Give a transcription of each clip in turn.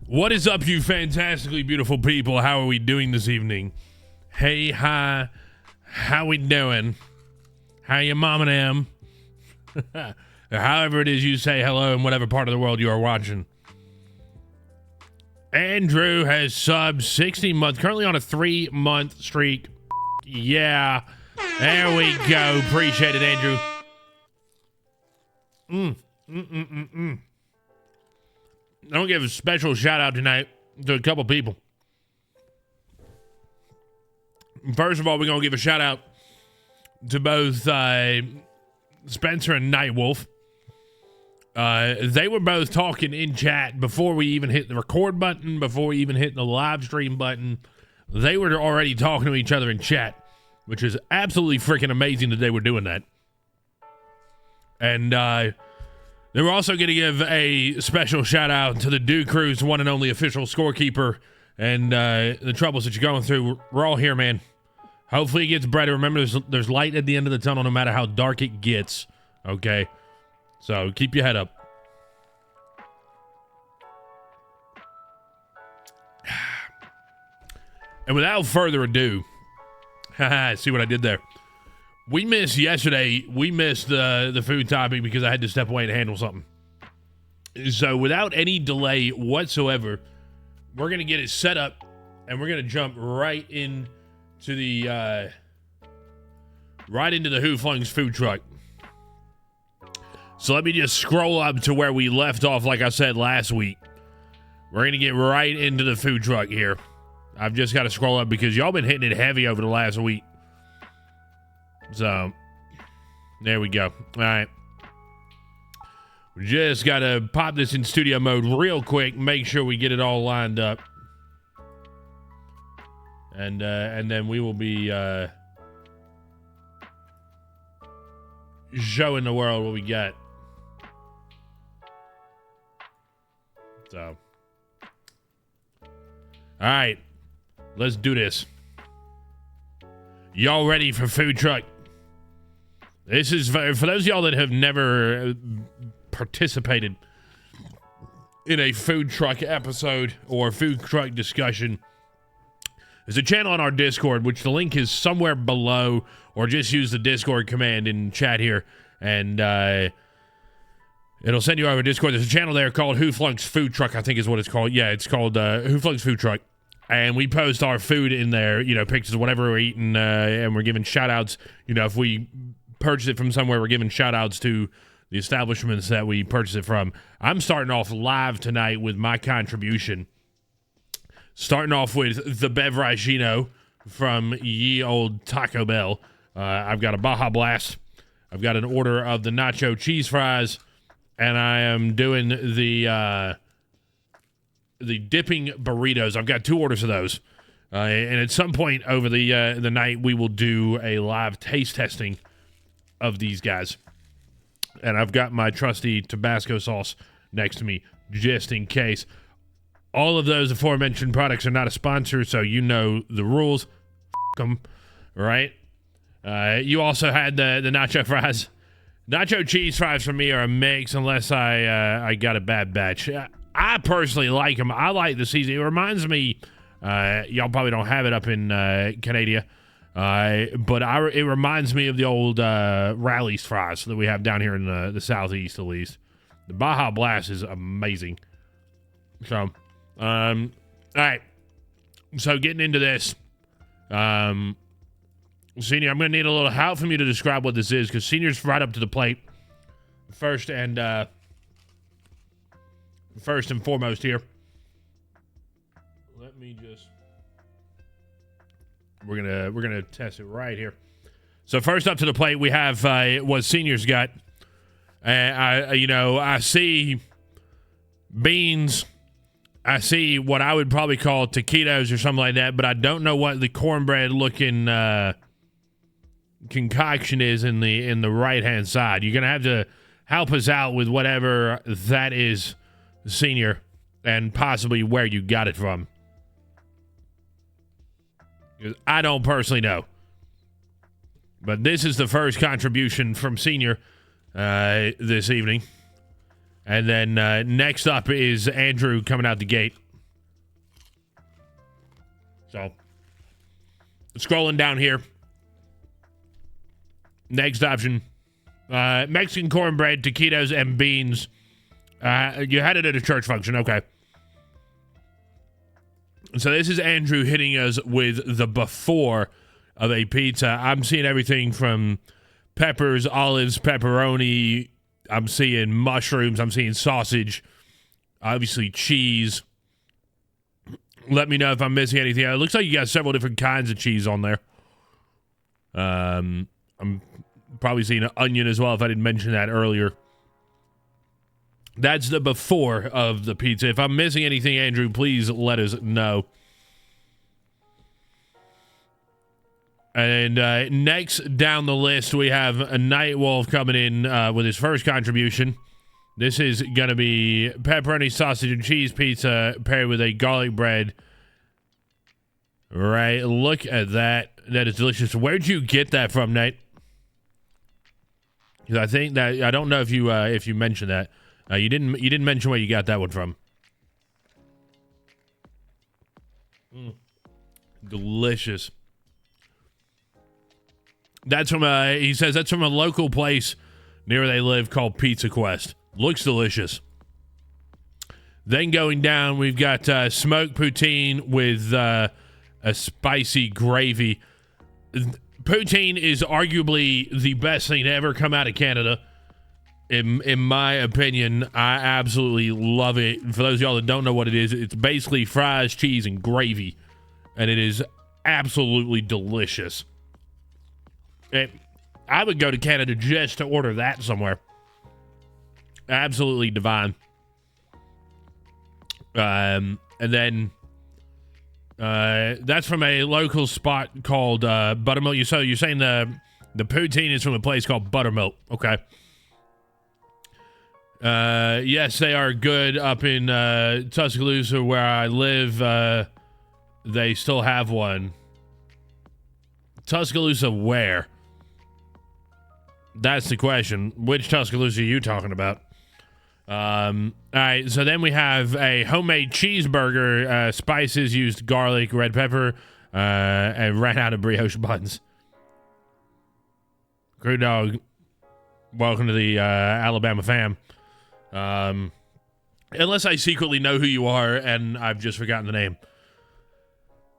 What is up, you fantastically beautiful people? How are we doing this evening? Hey, hi. How we doing? How your mom and them? However it is you say hello in whatever part of the world you are watching. Andrew has subbed 60 months, currently on a 3-month streak. Yeah. There we go. Appreciate it, Andrew. I want to give a special shout out tonight to a couple people. First of all, we're going to give a shout out to both Spencer and Nightwolf. They were both talking in chat before we even hit the record button, before we even hit the live stream button. They were already talking to each other in chat, which is absolutely freaking amazing that they were doing that. And they were also going to give a special shout out to the Duke Crew's one and only official scorekeeper and the troubles that you're going through. We're all here, man. Hopefully it gets brighter. Remember, there's light at the end of the tunnel no matter how dark it gets. Okay? So keep your head up. And without further ado, see what I did there? We missed yesterday. We missed the food topic because I had to step away and handle something. So without any delay whatsoever, we're going to get it set up and we're going to jump right into the Who Flung's food truck. So let me just scroll up to where we left off, like I said last week. We're going to get right into the food truck here. I've just got to scroll up because y'all been hitting it heavy over the last week. So, there we go. All right. We just got to pop this in studio mode real quick, make sure we get it all lined up. And then we will be showing the world what we got. So, all right. Let's do this. Y'all ready for food truck? This is for those of y'all that have never participated in a food truck episode or food truck discussion. There's a channel on our Discord, which the link is somewhere below, or just use the Discord command in chat here, and it'll send you over to Discord. There's a channel there called Who Flunks Food Truck, I think is what it's called. Yeah, it's called Who Flunks Food Truck. And we post our food in there, pictures of whatever we're eating, and we're giving shout-outs. If we purchase it from somewhere, we're giving shout-outs to the establishments that we purchase it from. I'm starting off live tonight with my contribution. Starting off with the Bevragino from ye old Taco Bell. I've got a Baja Blast. I've got an order of the nacho cheese fries, and I am doing the dipping burritos. I've got 2 orders of those. And at some point over the night, we will do a live taste testing of these guys. And I've got my trusty Tabasco sauce next to me, just in case. All of those aforementioned products are not a sponsor, so you know the rules. F*** them, right? You also had the nacho fries. Nacho cheese fries for me are a mix unless I got a bad batch. I personally like them. I like the seasoning. It reminds me, y'all probably don't have it up in Canada, but it reminds me of the old Rally's fries that we have down here in the southeast, at least. The Baja Blast is amazing. So, all right. So getting into this, Senior, I'm going to need a little help from you to describe what this is, because Senior's right up to the plate. First and foremost here. Let me just. We're gonna test it right here. So first up to the plate, we have what Senior's got. I see beans. I see what I would probably call taquitos or something like that, but I don't know what the cornbread looking concoction is in the right hand side. You're gonna have to help us out with whatever that is, Senior, and possibly where you got it from. Because I don't personally know. But this is the first contribution from Senior this evening. And then next up is Andrew coming out the gate. So, scrolling down here. Next option. Mexican cornbread, taquitos, and beans. You had it at a church function. Okay. So this is Andrew hitting us with the before of a pizza. I'm seeing everything from peppers, olives, pepperoni. I'm seeing mushrooms. I'm seeing sausage. Obviously cheese. Let me know if I'm missing anything. It looks like you got several different kinds of cheese on there. I'm probably seeing an onion as well if I didn't mention that earlier. That's the before of the pizza. If I'm missing anything, Andrew, please let us know. And next down the list, we have a Nightwolf coming in with his first contribution. This is going to be pepperoni, sausage, and cheese pizza paired with a garlic bread. Right, look at that. That is delicious. Where'd you get that from, Nate? Because I think that, I don't know if you mentioned that. You didn't mention where you got that one from. Delicious. That's from he says that's from a local place near where they live called Pizza Quest. Looks delicious. Then going down, we've got smoked poutine with a spicy gravy. Poutine is arguably the best thing to ever come out of Canada. In my opinion, I absolutely love it. For those of y'all that don't know what it is, it's basically fries, cheese, and gravy. And it is absolutely delicious. I would go to Canada just to order that somewhere. Absolutely divine. And then that's from a local spot called Buttermilk. So you're saying the poutine is from a place called Buttermilk. Okay. Yes, they are good up in Tuscaloosa where I live. They still have one. Tuscaloosa where? That's the question. Which Tuscaloosa are you talking about? All right, so then we have a homemade cheeseburger. Spices used garlic, red pepper, and ran out of brioche buns. Crew Dog, welcome to the Alabama fam. Unless I secretly know who you are and I've just forgotten the name.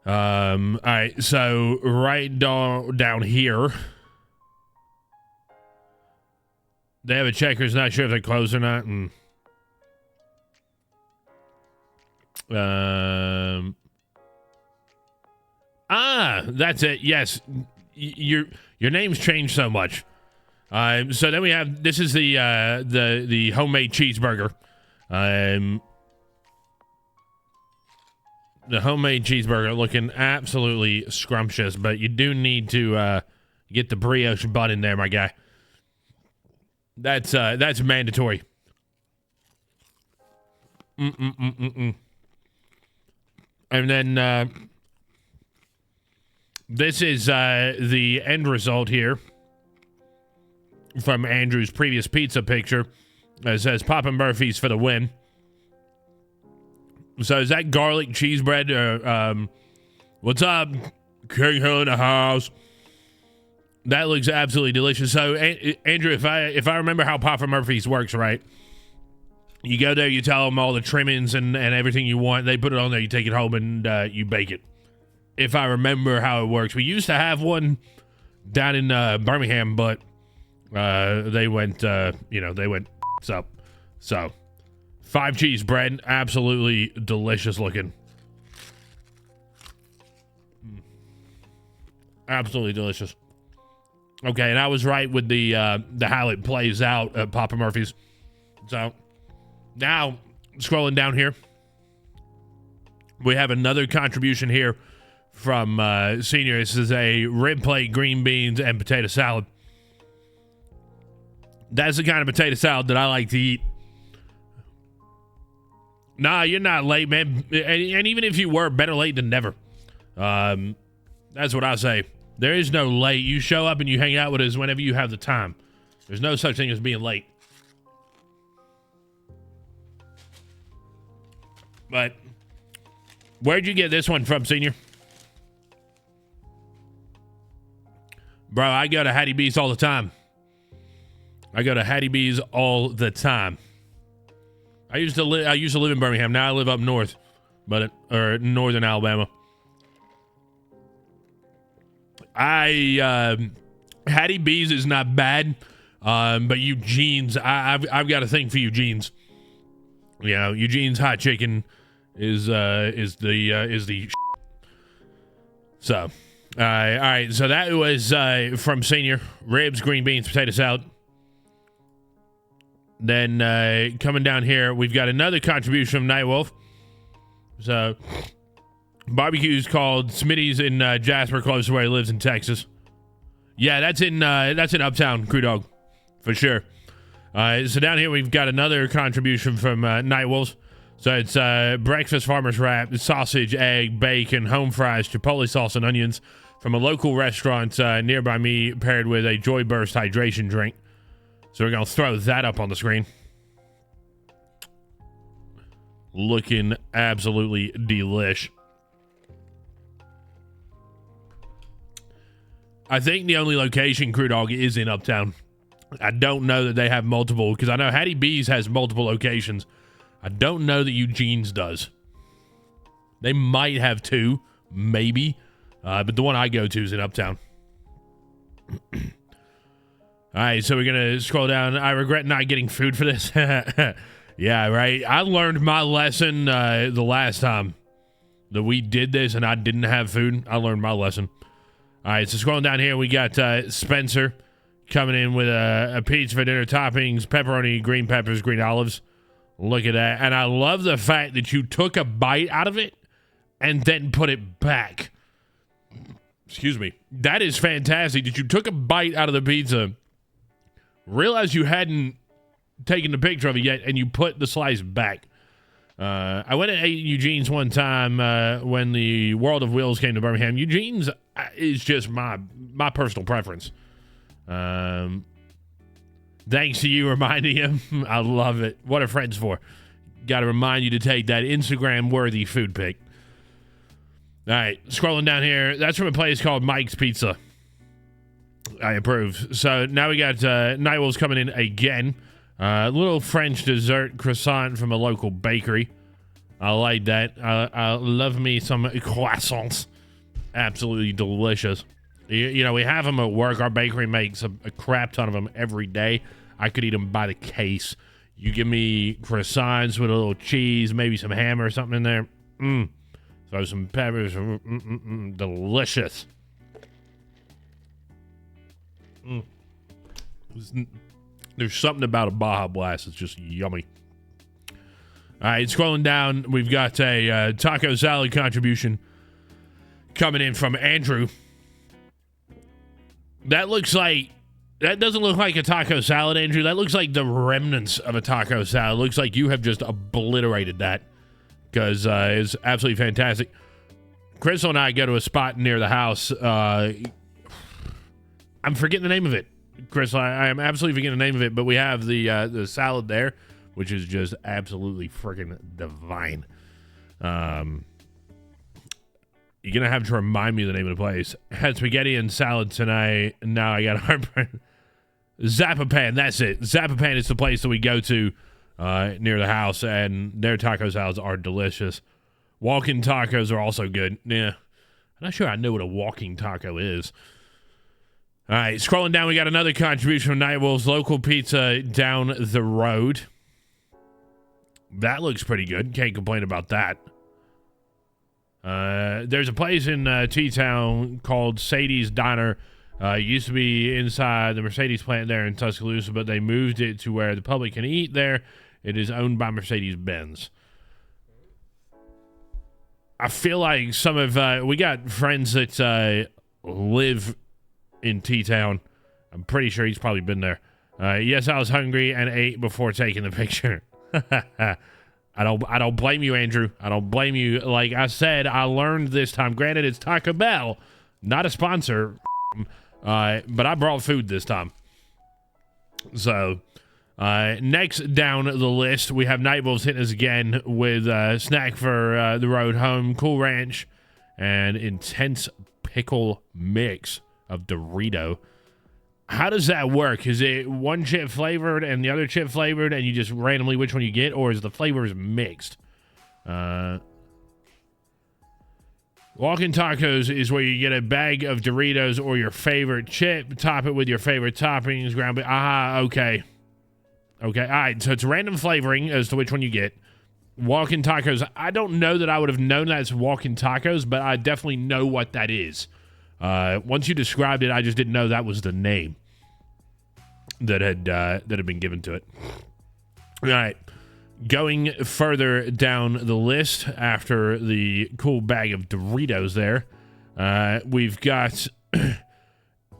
All right, so right down here, they have a Checkers. Not sure if they're closed or not. And that's it. Yes, your name's changed so much. So then we have, this is the homemade cheeseburger. The homemade cheeseburger looking absolutely scrumptious, but you do need to get the brioche bun in there, my guy. That's mandatory. And then this is the end result here from Andrew's previous pizza picture. It says Papa Murphy's for the win. So is that garlic cheese bread? What's up, King Hill in the house? That looks absolutely delicious. So Andrew, if I remember how Papa Murphy's works right, you go there, you tell them all the trimmings and everything you want. They put it on there. You take it home and you bake it. If I remember how it works, we used to have one down in Birmingham, but they went up. So 5 cheese bread, absolutely delicious looking. Absolutely delicious. Okay, and I was right with the how it plays out at Papa Murphy's. So now scrolling down here, we have another contribution here from Senior. This is a rib plate, green beans, and potato salad. That's the kind of potato salad that I like to eat. Nah, you're not late, man. And even if you were, better late than never. That's what I say. There is no late. You show up and you hang out with us whenever you have the time. There's no such thing as being late. But where'd you get this one from, Senior? Bro, I go to Hattie B's all the time. I used to live in Birmingham. Now I live up north, or northern Alabama. Hattie B's is not bad, but Eugene's, I've got a thing for Eugene's. You know, Eugene's hot chicken is the so. All right. So that was from Senior. Ribs, green beans, potato salad. Then coming down here, we've got another contribution from Nightwolf. So barbecue's called Smitty's in Jasper, close to where he lives in Texas. Yeah, that's in Uptown, Crew Dog, for sure. So down here we've got another contribution from Nightwolf. So it's breakfast farmer's wrap, sausage, egg, bacon, home fries, chipotle sauce, and onions from a local restaurant nearby me, paired with a Joy Burst hydration drink. So we're going to throw that up on the screen. Looking absolutely delish. I think the only location, Crew Dog, is in Uptown. I don't know that they have multiple, because I know Hattie B's has multiple locations. I don't know that Eugene's does. They might have two, maybe. But the one I go to is in Uptown. All right, so we're going to scroll down. I regret not getting food for this. Yeah, right. I learned my lesson the last time that we did this and I didn't have food. I learned my lesson. All right, so scrolling down here, we got Spencer coming in with a pizza for dinner toppings, pepperoni, green peppers, green olives. Look at that. And I love the fact that you took a bite out of it and then put it back. Excuse me. That is fantastic that you took a bite out of the pizza, realized you hadn't taken the picture of it yet, and you put the slice back. I went and ate Eugene's one time when the World of Wheels came to Birmingham. Eugene's is just my personal preference. Thanks to you reminding him. I love it. What are friends for? Got to remind you to take that Instagram-worthy food pic. All right, scrolling down here. That's from a place called Mike's Pizza. I approve. So now we got Nightwolves coming in again. Little French dessert croissant from a local bakery. I like that. I love me some croissants. Absolutely delicious. You know, we have them at work. Our bakery makes a crap ton of them every day. I could eat them by the case. You give me croissants with a little cheese, maybe some ham or something in there. Throw some peppers. Delicious. There's something about a Baja Blast that's just yummy. All right, scrolling down, we've got a taco salad contribution coming in from Andrew. That doesn't look like a taco salad, Andrew. That looks like the remnants of a taco salad. Looks like you have just obliterated that, because it's absolutely fantastic. Crystal and I go to a spot near the house. I'm forgetting the name of it. Crystal, I am absolutely forgetting the name of it, but we have the salad there, which is just absolutely freaking divine. You're going to have to remind me the name of the place. Had spaghetti and salad tonight. Now I got heartburn. Zapopan, that's it. Zapopan is the place that we go to near the house, and their taco salads are delicious. Walking tacos are also good. Yeah, I'm not sure I know what a walking taco is. All right, scrolling down, we got another contribution from Nightwolves, local pizza down the road. That looks pretty good. Can't complain about that. There's a place in T-Town called Sadie's Diner. Used to be inside the Mercedes plant there in Tuscaloosa, but they moved it to where the public can eat there. It is owned by Mercedes-Benz. I feel like some of... we got friends that live in T-Town. I'm pretty sure he's probably been there. Yes, I was hungry and ate before taking the picture. I don't blame you, Andrew. I don't blame you. Like I said, I learned this time. Granted, it's Taco Bell, not a sponsor, but I brought food this time. So, next down the list, we have Nightwolves hitting us again with snack for the road home, Cool Ranch, and Intense Pickle Mix. of Dorito. How does that work? Is it one chip flavored and the other chip flavored, and you just randomly which one you get, or is the flavors mixed? Walking Tacos is where you get a bag of Doritos or your favorite chip, top it with your favorite toppings, ground beef. Okay. Okay, all right, so it's random flavoring as to which one you get. Walking Tacos, I don't know that I would have known that it's Walking Tacos, but I definitely know what that is. Once you described it, I just didn't know that was the name that had been given to it. All right. Going further down the list after the cool bag of Doritos there, we've got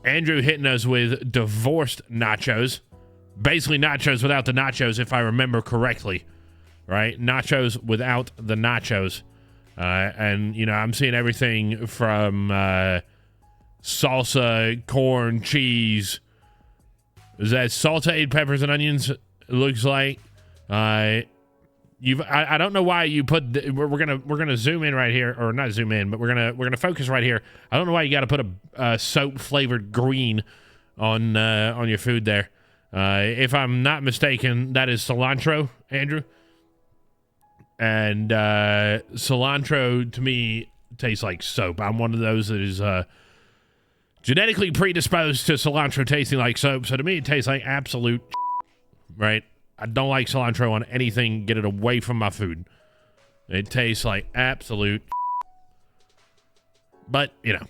Andrew hitting us with divorced nachos. Basically nachos without the nachos, if I remember correctly. Right? Nachos without the nachos. And, you know, I'm seeing everything from salsa, corn, cheese. Is that sauteed peppers and onions? It looks like. I don't know why you put we're gonna zoom in right here, or not zoom in, but we're gonna focus right here. I don't know why you got to put a soap flavored green on your food there. If I'm not mistaken, that is cilantro, Andrew. And cilantro to me tastes like soap. I'm one of those that is genetically predisposed to cilantro tasting like soap. So to me, it tastes like absolute right. I don't like cilantro on anything. Get it away from my food. It tastes like absolute. But, you know,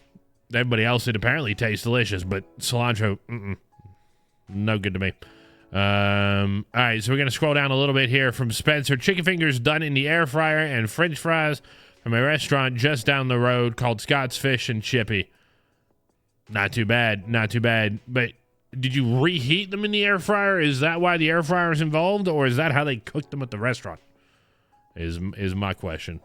everybody else, it apparently tastes delicious. But cilantro, no good to me. All right, so we're going to scroll down a little bit here from Spencer. Chicken fingers done in the air fryer and french fries from a restaurant just down the road called Scott's Fish and Chippy. Not too bad. Not too bad. But did you reheat them in the air fryer? Is that why the air fryer is involved, or is that how they cooked them at the restaurant? Is my question.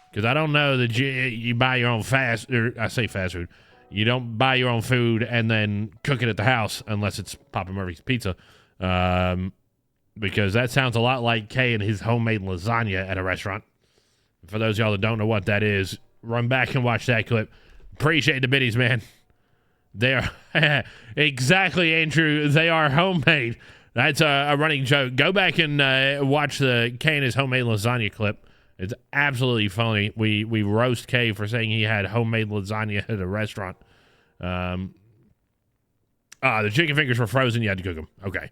Because I don't know that you buy your own fast food. You don't buy your own food and then cook it at the house unless it's Papa Murphy's Pizza. Because that sounds a lot like Kay and his homemade lasagna at a restaurant. For those of y'all that don't know what that is, run back and watch that clip. Appreciate the biddies, man. They are exactly, Andrew. They are homemade. That's a running joke. Go back and watch the Kay and his homemade lasagna clip. It's absolutely funny. We roast Kay for saying he had homemade lasagna at a restaurant. The chicken fingers were frozen. You had to cook them. Okay.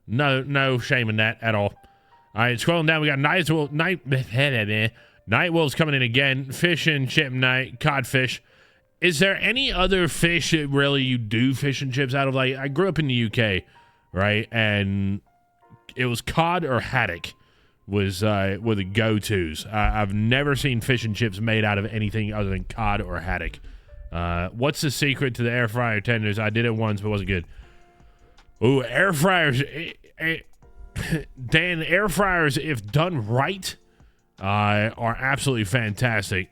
No shame in that at all. All right, scrolling down, we got Night Wolves coming in again. Fish and chip night, codfish. Is there any other fish that really you do fish and chips out of? Like, I grew up in the UK, right? And it was cod or haddock were the go-tos. I've never seen fish and chips made out of anything other than cod or haddock. What's the secret to the air fryer tenders? I did it once, but it wasn't good. Ooh, air fryers. Dan, air fryers, if done right, are absolutely fantastic.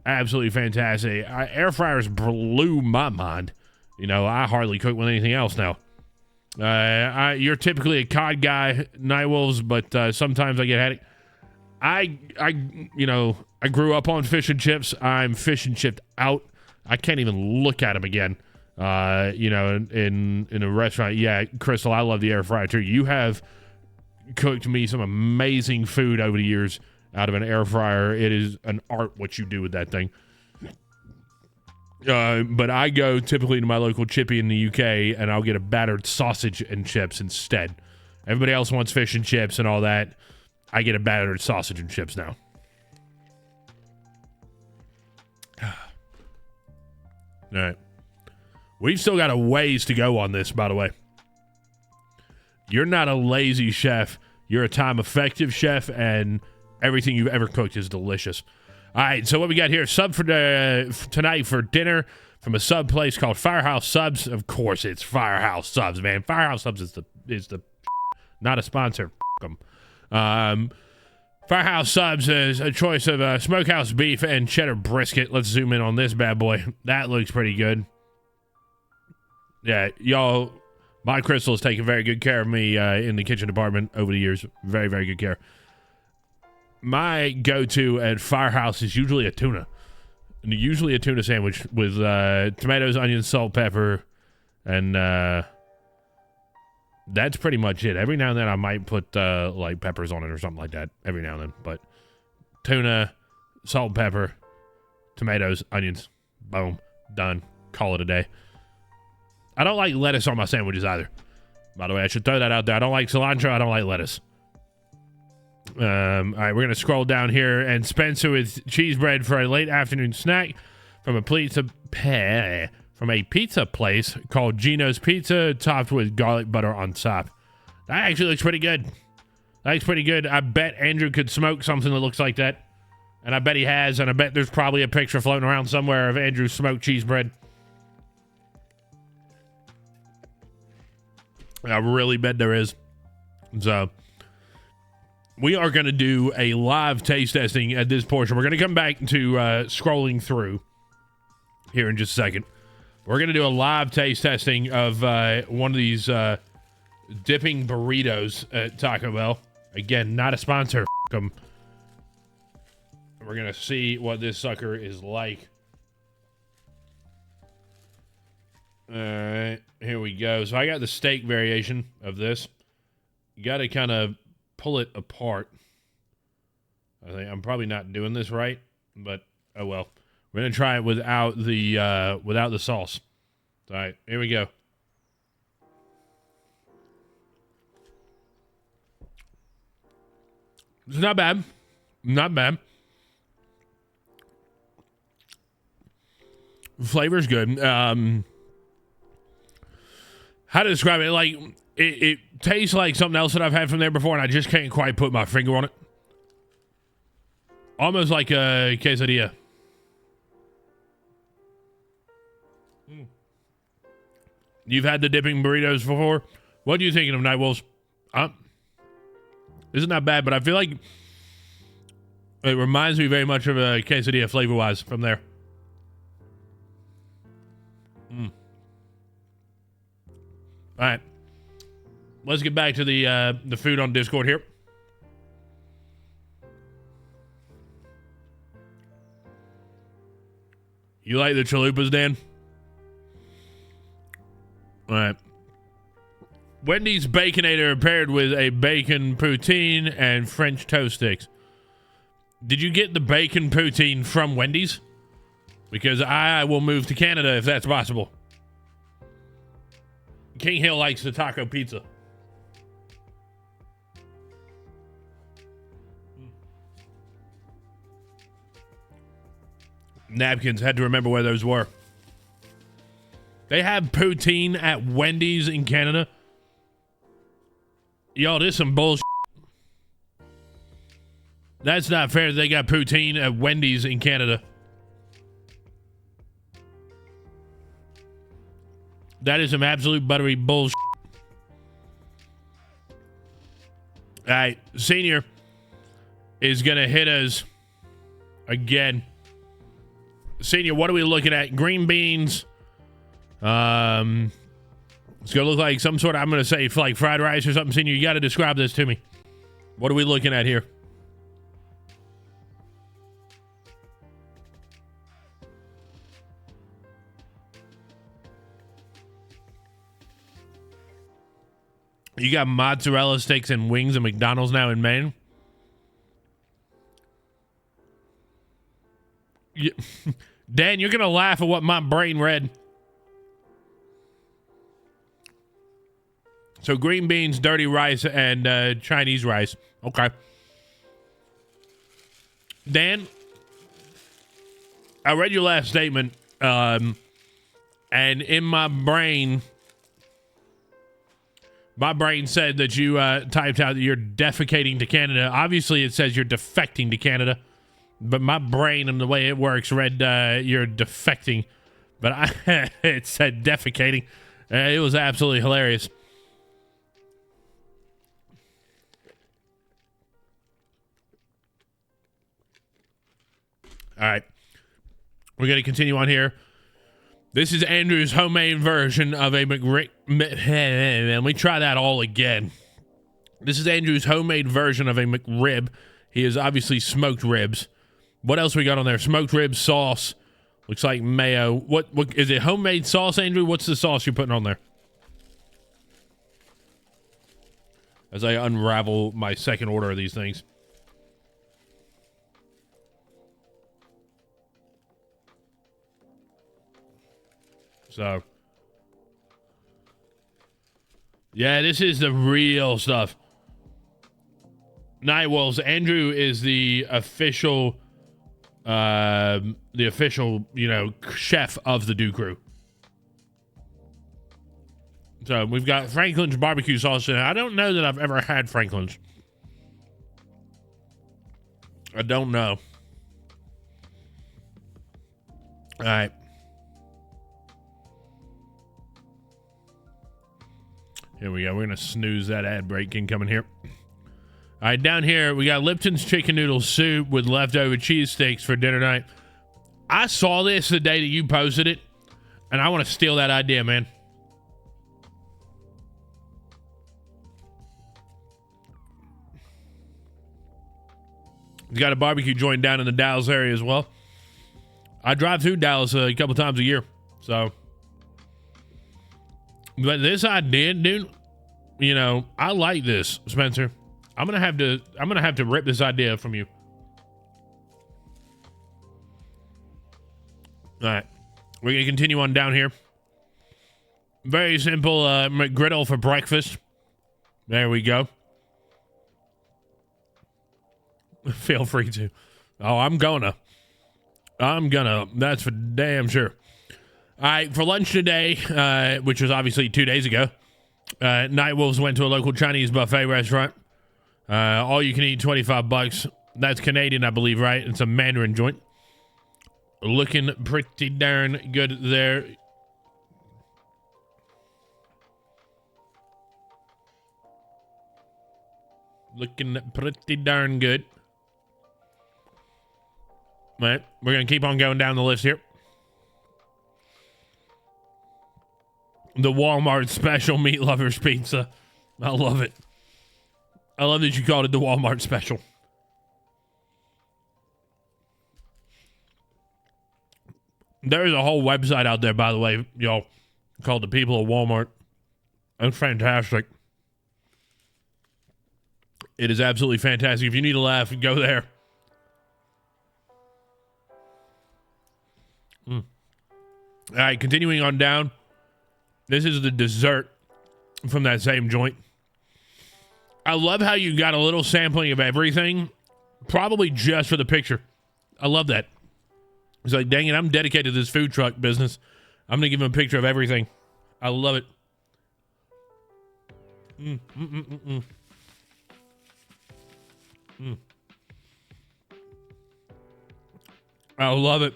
Absolutely fantastic. Air fryers blew my mind. You know, I hardly cook with anything else now. You're typically a cod guy, Night Wolves, but sometimes I get haddock. I grew up on fish and chips. I'm fish and chipped out. I can't even look at them again. In a restaurant. Yeah, Crystal, I love the air fryer too. You have cooked me some amazing food over the years out of an air fryer. It is an art what you do with that thing. But I go typically to my local chippy in the UK and I'll get a battered sausage and chips instead. Everybody else wants fish and chips and all that. I get a battered sausage and chips now. All right. We've still got a ways to go on this, by the way. You're not a lazy chef. You're a time-effective chef, and everything you've ever cooked is delicious. All right, so what we got here, sub for tonight for dinner from a sub place called Firehouse Subs. Of course, it's Firehouse Subs, man. Firehouse Subs is the not a sponsor. Firehouse Subs is a choice of smokehouse beef and cheddar brisket. Let's zoom in on this bad boy. That looks pretty good. Yeah, y'all, my Crystal has taken very good care of me in the kitchen department over the years. Very, very good care. My go-to at Firehouse is usually a tuna. usually a tuna sandwich with tomatoes, onions, salt, pepper, and that's pretty much it. Every now and then I might put like peppers on it or something like that. Every now and then, but tuna, salt, and pepper, tomatoes, onions, boom, done. Call it a day. I don't like lettuce on my sandwiches either. By the way, I should throw that out there. I don't like cilantro. I don't like lettuce. All right, we're going to scroll down here. And Spencer with cheese bread for a late afternoon snack from a pizza place called Gino's Pizza, topped with garlic butter on top. That actually looks pretty good. That looks pretty good. I bet Andrew could smoke something that looks like that. And I bet he has. And I bet there's probably a picture floating around somewhere of Andrew's smoked cheese bread. I really bet there is. So we are going to do a live taste testing at this portion. We're going to come back to scrolling through here in just a second. We're going to do a live taste testing of one of these dipping burritos at Taco Bell. Again, not a sponsor. F them. We're going to see what this sucker is like. All right, here we go. So I got the steak variation of this. You got to kind of pull it apart. I think I'm probably not doing this right, but oh well. We're gonna try it without the sauce. All right, here we go. It's not bad. Not bad. Flavor's good. How to describe it? Like it tastes like something else that I've had from there before, and I just can't quite put my finger on it. Almost like a quesadilla. You've had the dipping burritos before. What are you thinking of, Night Wolves? This is not bad, but I feel like it reminds me very much of a quesadilla flavor-wise from there. All right, let's get back to the food on Discord here. You like the chalupas, Dan? All right. Wendy's Baconator paired with a bacon poutine and French toast sticks. Did you get the bacon poutine from Wendy's? Because I will move to Canada if that's possible. King Hill likes the taco pizza. Napkins, had to remember where those were. They have poutine at Wendy's in Canada. Yo, this is some bullshit. That's not fair. They got poutine at Wendy's in Canada. That is some absolute buttery bullshit. All right, Senior is going to hit us again. Senior, what are we looking at? Green beans. It's going to look like some sort of, I'm going to say like fried rice or something. Senior, you got to describe this to me. What are we looking at here? You got mozzarella sticks and wings at McDonald's now in Maine? Dan, you're going to laugh at what my brain read. So green beans, dirty rice, and Chinese rice. Okay. Dan, I read your last statement, and in my brain said that you typed out that you're defecating to Canada. Obviously, it says you're defecting to Canada. But my brain and the way it works read you're defecting. But it said defecating. It was absolutely hilarious. All right. We're going to continue on here. This is Andrew's homemade version of a McRib. Let me try that all again. This is Andrew's homemade version of a McRib. He is obviously smoked ribs. What else we got on there? Smoked ribs, sauce, Looks like mayo. What is it? Homemade sauce, Andrew? What's the sauce you're putting on there? As I unravel my second order of these things. So, yeah, this is the real stuff. Nightwolves. Andrew is the official, chef of the Do Crew. So we've got Franklin's barbecue sauce in it. I don't know that I've ever had Franklin's. I don't know. All right. Here we go. We're going to snooze that ad break incoming here. All right, down here, we got Lipton's chicken noodle soup with leftover cheese steaks for dinner night. I saw this the day that you posted it, and I want to steal that idea, man. He's got a barbecue joint down in the Dallas area as well. I drive through Dallas a couple times a year, so... But this idea, dude, you know, I like this, Spencer. I'm gonna have to rip this idea from you. All right, we're gonna continue on down here. Very simple McGriddle for breakfast. There we go. Feel free to. Oh, I'm gonna. That's for damn sure. All right, for lunch today, which was obviously 2 days ago, Nightwolves went to a local Chinese buffet restaurant. All you can eat, $25. That's Canadian, I believe, right? It's a Mandarin joint. Looking pretty darn good there. Looking pretty darn good. All right, we're going to keep on going down the list here. The Walmart special meat lovers pizza. I love it. I love that you called it the Walmart special. There's a whole website out there, by the way, y'all, called The People of Walmart. It's fantastic. It is absolutely fantastic. If you need a laugh, go there. All right, continuing on down. This is the dessert from that same joint. I love how you got a little sampling of everything, probably just for the picture. I love that. It's like, dang it, I'm dedicated to this food truck business. I'm going to give him a picture of everything. I love it. I love it.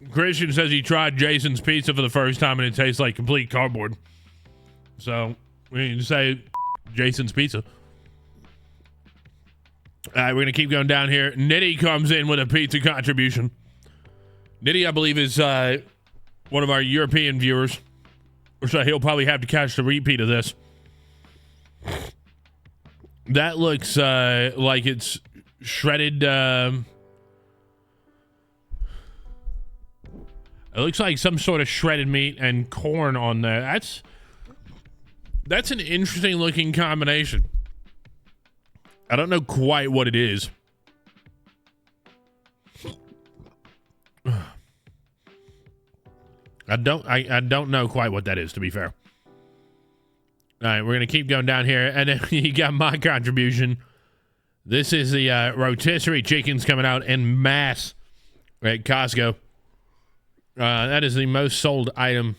Christian says he tried Jason's pizza for the first time and it tastes like complete cardboard. So, we need to say Jason's pizza. All right, we're going to keep going down here. Nitty comes in with a pizza contribution. Nitty, I believe, is one of our European viewers. So he'll probably have to catch the repeat of this. That looks like it's shredded... It looks like some sort of shredded meat and corn on there. That's an interesting looking combination. I don't know quite what it is. I don't know quite what that is, to be fair. All right, we're going to keep going down here. And then you got my contribution. This is the rotisserie chickens coming out en masse at Costco. That is the most sold item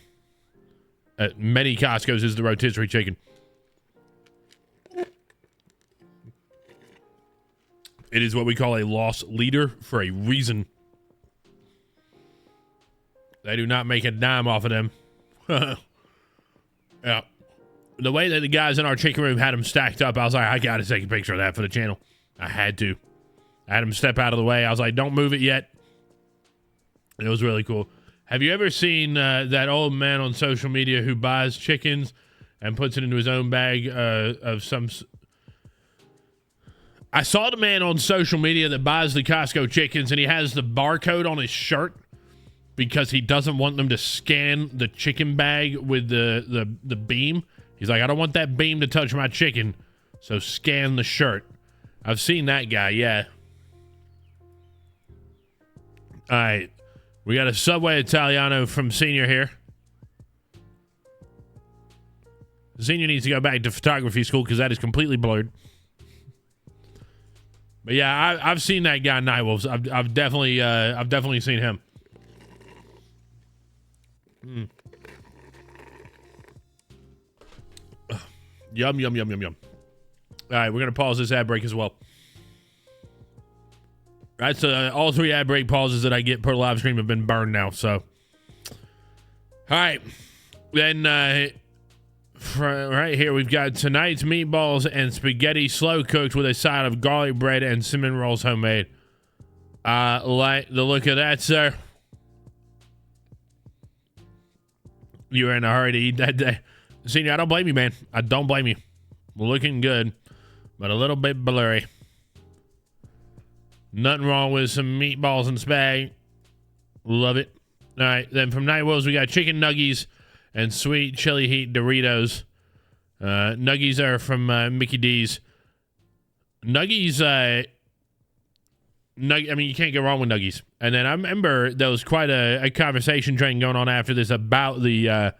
at many Costco's is the rotisserie chicken. It is what we call a loss leader for a reason. They do not make a dime off of them. Yeah. The way that the guys in our chicken room had them stacked up, I was like, I got to take a picture of that for the channel. I had to. I had them step out of the way. I was like, don't move it yet. It was really cool. Have you ever seen that old man on social media who buys chickens and puts it into his own bag of some... I saw the man on social media that buys the Costco chickens, and he has the barcode on his shirt because he doesn't want them to scan the chicken bag with the beam. He's like, I don't want that beam to touch my chicken, so scan the shirt. I've seen that guy, yeah. All right. We got a Subway Italiano from Senior here. Senior needs to go back to photography school because that is completely blurred. But yeah, I've seen that guy Nightwolves. I've definitely seen him. Yum, yum, yum, yum, yum. All right, we're gonna pause this ad break as well. All right, so all 3 ad break pauses that I get per live stream have been burned now. So, all right, then right here we've got tonight's meatballs and spaghetti slow cooked with a side of garlic bread and cinnamon rolls homemade. Like the look of that, sir. You were in a hurry to eat that day. Senior, I don't blame you, man. I don't blame you. Looking good, but a little bit blurry. Nothing wrong with some meatballs and spag. Love it. All right, then from Nightwolves, we got chicken nuggies and sweet chili heat Doritos. Nuggies are from Mickey D's. Nuggies, I mean, you can't go wrong with Nuggies. And then I remember there was quite a conversation train going on after this about the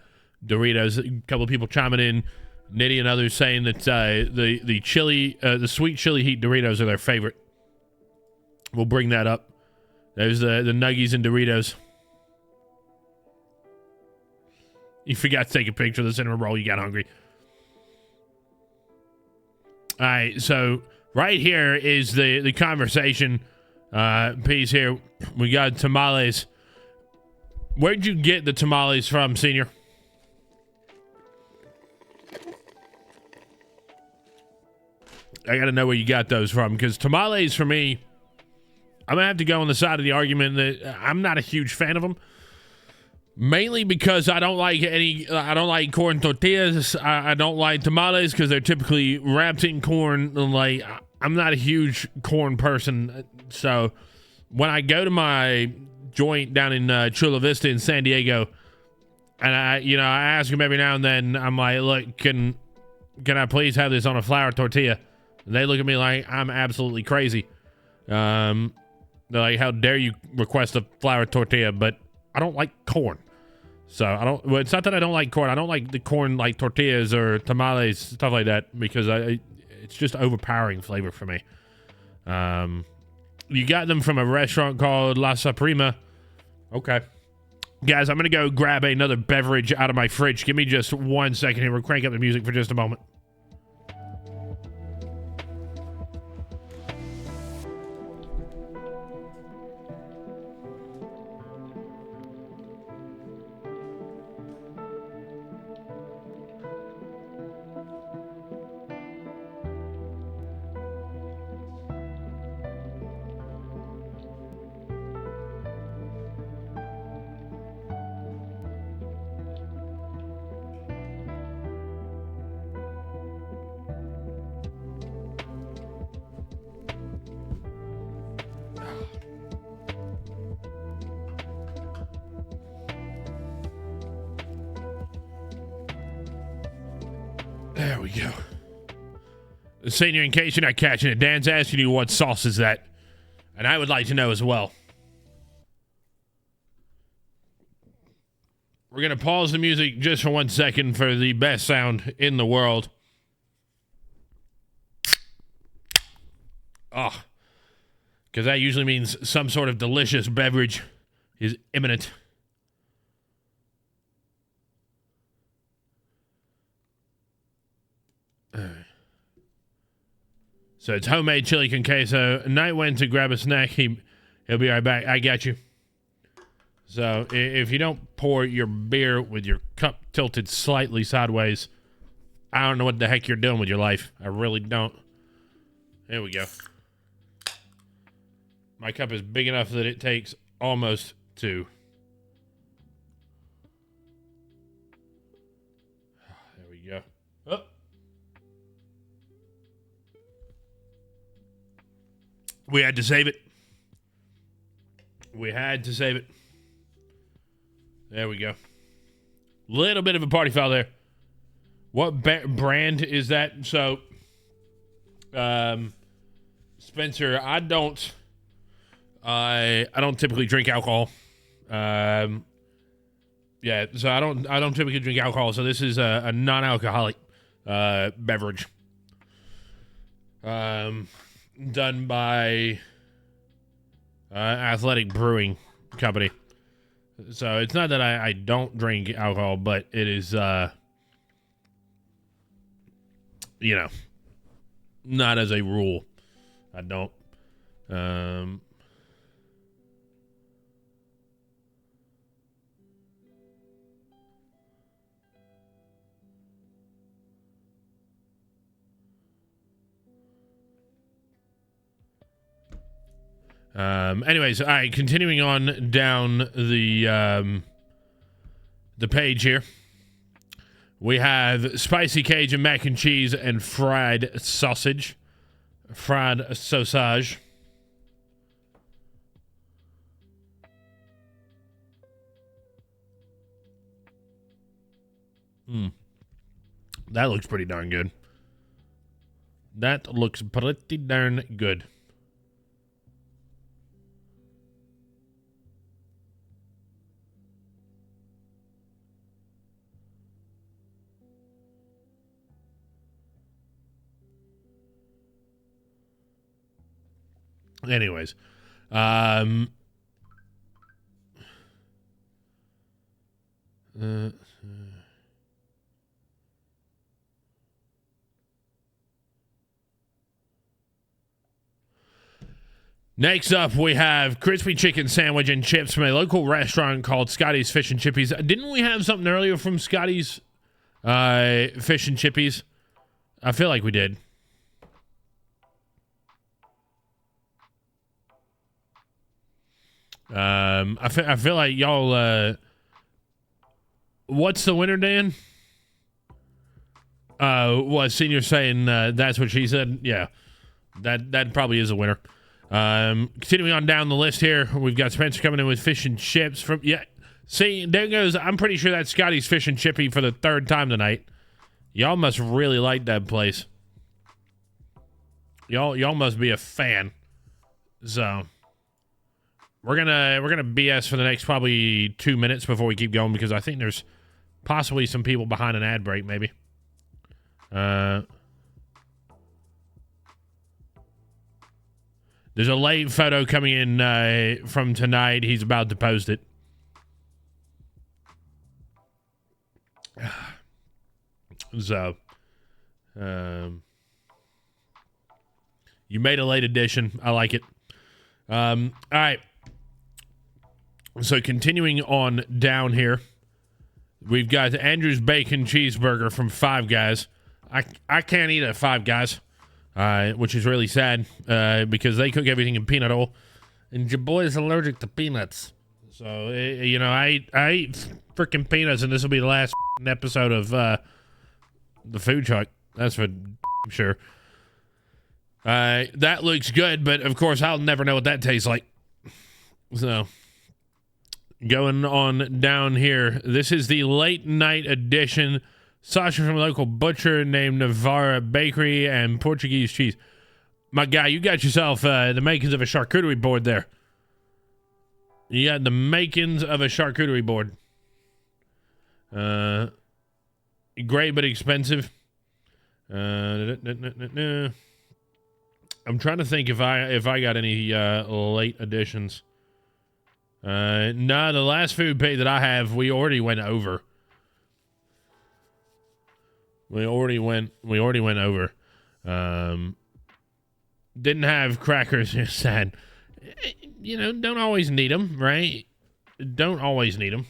Doritos. A couple of people chiming in, Nitty and others saying that the sweet chili heat Doritos are their favorite. We'll bring that up. There's the Nuggies and Doritos. You forgot to take a picture of the cinnamon roll. You got hungry. All right, so right here is the conversation piece here. We got tamales. Where'd you get the tamales from, Senior? I got to know where you got those from, because tamales for me, I'm going to have to go on the side of the argument that I'm not a huge fan of them. Mainly because I don't like corn tortillas. I don't like tamales because they're typically wrapped in corn. Like, I'm not a huge corn person. So when I go to my joint down in Chula Vista in San Diego, and I ask them every now and then, I'm like, look, can I please have this on a flour tortilla? And they look at me like I'm absolutely crazy. They're like, how dare you request a flour tortilla? But I don't like corn. So well, it's not that I don't like corn. I don't like the corn like tortillas or tamales, stuff like that, because it's just overpowering flavor for me. You got them from a restaurant called La Suprema. Okay. Guys, I'm going to go grab another beverage out of my fridge. Give me just 1 second here. We'll crank up the music for just a moment. There we go. Senior, in case you're not catching it, Dan's asking you what sauce is that. And I would like to know as well. We're going to pause the music just for 1 second for the best sound in the world. Oh. Because that usually means some sort of delicious beverage is imminent. So it's homemade chili con queso. Knight went to grab a snack. He'll be right back. I got you. So if you don't pour your beer with your cup tilted slightly sideways, I don't know what the heck you're doing with your life. I really don't. There we go. My cup is big enough that it takes almost too. There we go. Oh. We had to save it. We had to save it. There we go. Little bit of a party foul there. What brand is that? So, Spencer, I don't typically drink alcohol. Yeah, so I don't typically drink alcohol. So this is a non-alcoholic beverage. Done by Athletic Brewing Company. So it's not that I don't drink alcohol, but it is, not as a rule. I don't. Anyways, all right, continuing on down the page here. We have spicy Cajun mac and cheese and fried sausage. Fried sausage. That looks pretty darn good. That looks pretty darn good. Anyways, next up, we have crispy chicken sandwich and chips from a local restaurant called Scotty's Fish and Chippies. Didn't we have something earlier from Scotty's Fish and Chippies? I feel like we did. I feel like y'all, what's the winner, Dan? Was Senior saying, that's what she said? Yeah, that probably is a winner. Continuing on down the list here, we've got Spencer coming in with fish and chips from, yeah. See, there goes, I'm pretty sure that's Scotty's Fish and Chippy for the third time tonight. Y'all must really like that place. Y'all must be a fan. So we're gonna BS for the next probably 2 minutes before we keep going, because I think there's possibly some people behind an ad break, maybe. There's a late photo coming in from tonight. He's about to post it. So, you made a late edition. I like it. All right. So continuing on down here, we've got Andrew's Bacon Cheeseburger from Five Guys. I can't eat at Five Guys, which is really sad, because they cook everything in peanut oil, and your boy is allergic to peanuts. So, I eat freaking peanuts, and this will be the last episode of the food truck. That's for sure. That looks good, but of course I'll never know what that tastes like. So, going on down here, this is the late night edition. Sausage from a local butcher named Navarra Bakery and Portuguese cheese. My guy, you got yourself the makings of a charcuterie board there. You got the makings of a charcuterie board. Great but expensive. I'm trying to think if I got any late additions. No, the last food pay that I have, we already went over. We already went over. Didn't have crackers. Sad. Don't always need them, right? Don't always need them.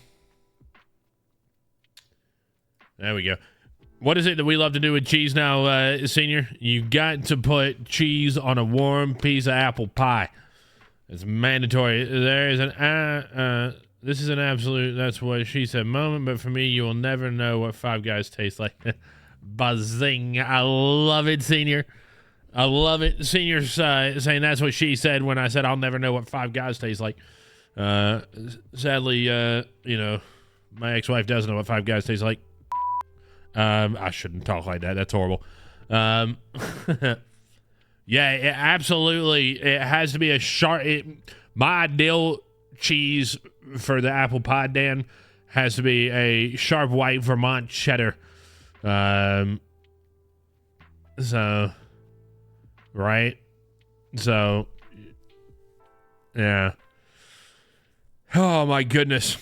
There we go. What is it that we love to do with cheese now, Senior? You got to put cheese on a warm piece of apple pie. It's mandatory. There is an this is an absolute, that's what she said, moment, but for me, you will never know what Five Guys taste like. Buzzing. I love it, Senior. I love it. Senior's saying that's what she said when I said I'll never know what Five Guys taste like. Sadly, my ex-wife doesn't know what Five Guys taste like. I shouldn't talk like that. That's horrible. Yeah, absolutely. It has to be a sharp. My ideal cheese for the apple pie, Dan, has to be a sharp white Vermont cheddar. Right? So, yeah. Oh, my goodness.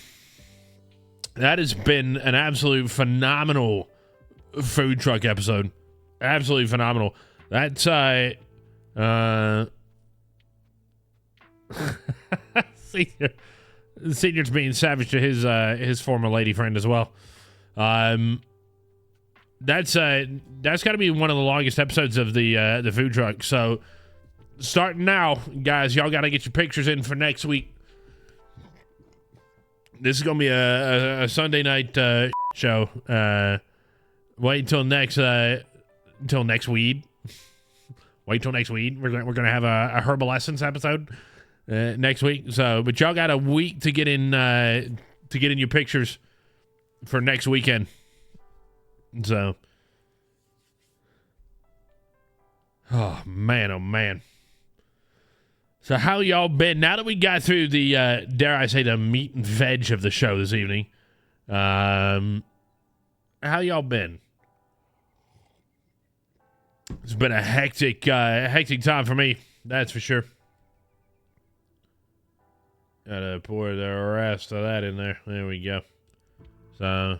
That has been an absolute phenomenal food truck episode. Absolutely phenomenal. That's, Senior's being savage to his former lady friend as well. That's got to be one of the longest episodes of the food truck. So starting now, guys, y'all got to get your pictures in for next week. This is gonna be a Sunday night show. Wait until next week. Wait till next week. We're gonna have a herbal essence episode next week. So, but y'all got a week to get in your pictures for next weekend. So, oh man. So how y'all been? Now that we got through the dare I say the meat and veg of the show this evening, how y'all been? It's been a hectic time for me, that's for sure. Gotta pour the rest of that in there. There we go. So,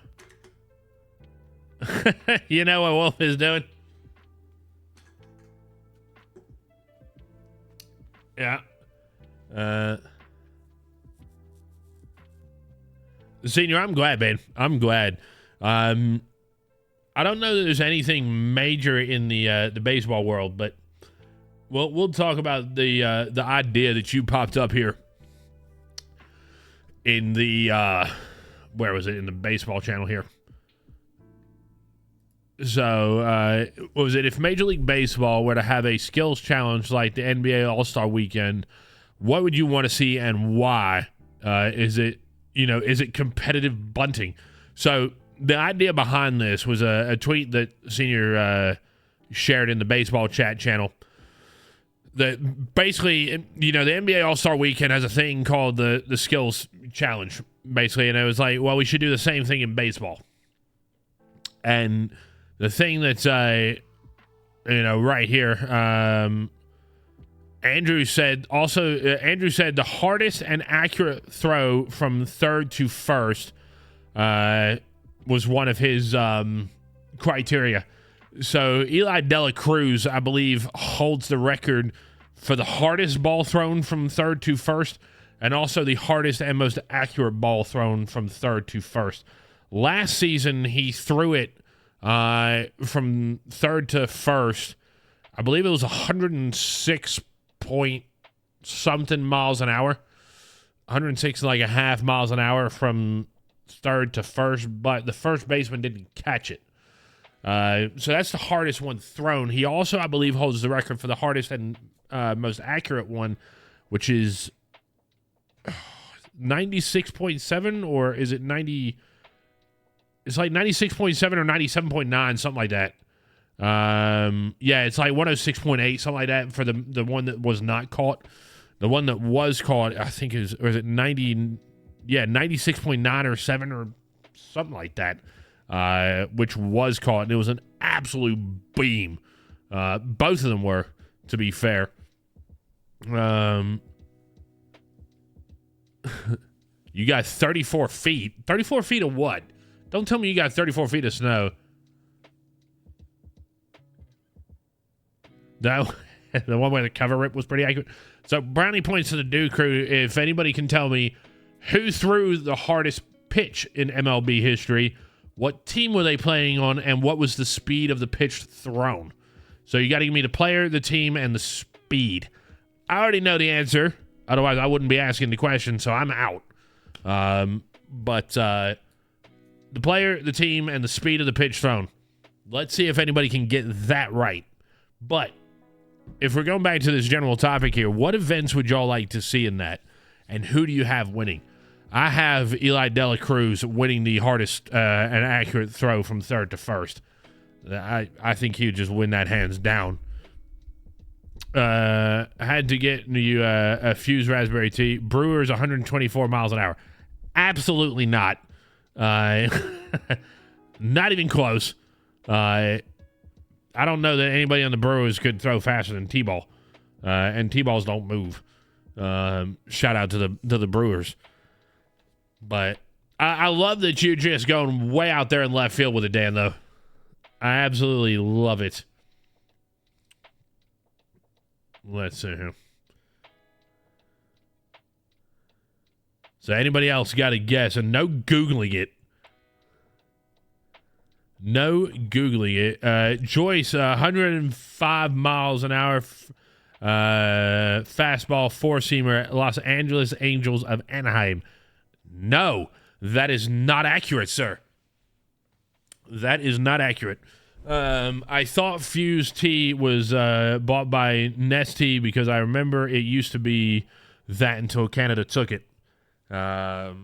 you know what Wolf is doing? Yeah. Senior, I'm glad, man. I'm glad. I don't know that there's anything major in the baseball world, but we'll talk about the idea that you popped up here in the where was it? In the baseball channel here. So, what was it? If Major League Baseball were to have a skills challenge like the NBA All-Star Weekend, what would you want to see and why? Is it competitive bunting? So, the idea behind this was a tweet that Senior shared in the baseball chat channel. That basically, the NBA All-Star Weekend has a thing called the skills challenge, basically, and it was like, well, we should do the same thing in baseball. And the thing that's, right here, Andrew said the hardest and accurate throw from third to first was one of his criteria. So Eli De La Cruz, I believe, holds the record for the hardest ball thrown from third to first, and also the hardest and most accurate ball thrown from third to first. Last season, he threw it from third to first. I believe it was 106 point something miles an hour. 106 like a half miles an hour from third to first, but the first baseman didn't catch it. So that's the hardest one thrown. He also, I believe, holds the record for the hardest and most accurate one, which is 96.7, or is it 90? It's like 96.7 or 97.9, something like that. Yeah, it's like 106.8, something like that for the one that was not caught. The one that was caught, I think is 90? Yeah, 96.9 or 7 or something like that, which was caught. And it was an absolute beam. Both of them were, to be fair. You got 34 feet. 34 feet of what? Don't tell me you got 34 feet of snow. No, the one where the cover rip was pretty accurate. So Brownie points to the Dew Crew. If anybody can tell me who threw the hardest pitch in MLB history, what team were they playing on, and what was the speed of the pitch thrown? So you got to give me the player, the team, and the speed. I already know the answer. Otherwise, I wouldn't be asking the question, so I'm out. But the player, the team, and the speed of the pitch thrown. Let's see if anybody can get that right. But if we're going back to this general topic here, what events would y'all like to see in that? And who do you have winning? I have Eli De La Cruz winning the hardest and accurate throw from third to first. I think he would just win that hands down. I had to get you a Fuse Raspberry Tea. Brewers 124 miles an hour. Absolutely not. Not even close. I don't know that anybody on the Brewers could throw faster than T-ball. And T-balls don't move. Shout out to the Brewers. But I love that you're just going way out there in left field with it, Dan, though. I absolutely love it. Let's see here. So anybody else got a guess? And no Googling it. No Googling it. Joyce, 105 miles an hour fastball four-seamer, Los Angeles Angels of Anaheim. No, that is not accurate, sir. That is not accurate. I thought Fuse Tea was bought by Nestea because I remember it used to be that until Canada took it. So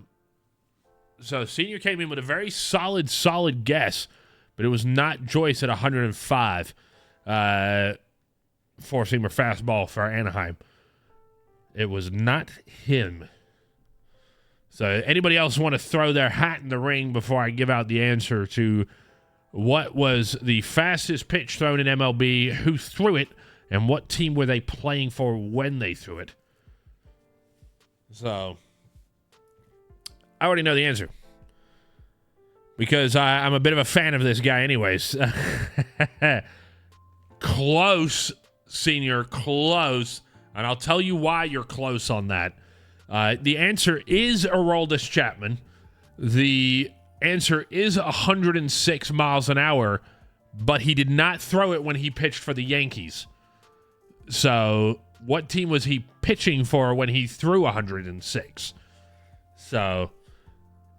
Senior came in with a very solid guess, but it was not Joyce at 105. Four-seamer fastball for Anaheim. It was not him. So anybody else want to throw their hat in the ring before I give out the answer to what was the fastest pitch thrown in MLB, who threw it, and what team were they playing for when they threw it? So I already know the answer because I'm a bit of a fan of this guy anyways. Close, Senior, close. And I'll tell you why you're close on that. The answer is Aroldis Chapman. The answer is 106 miles an hour, but he did not throw it when he pitched for the Yankees. So what team was he pitching for when he threw 106? So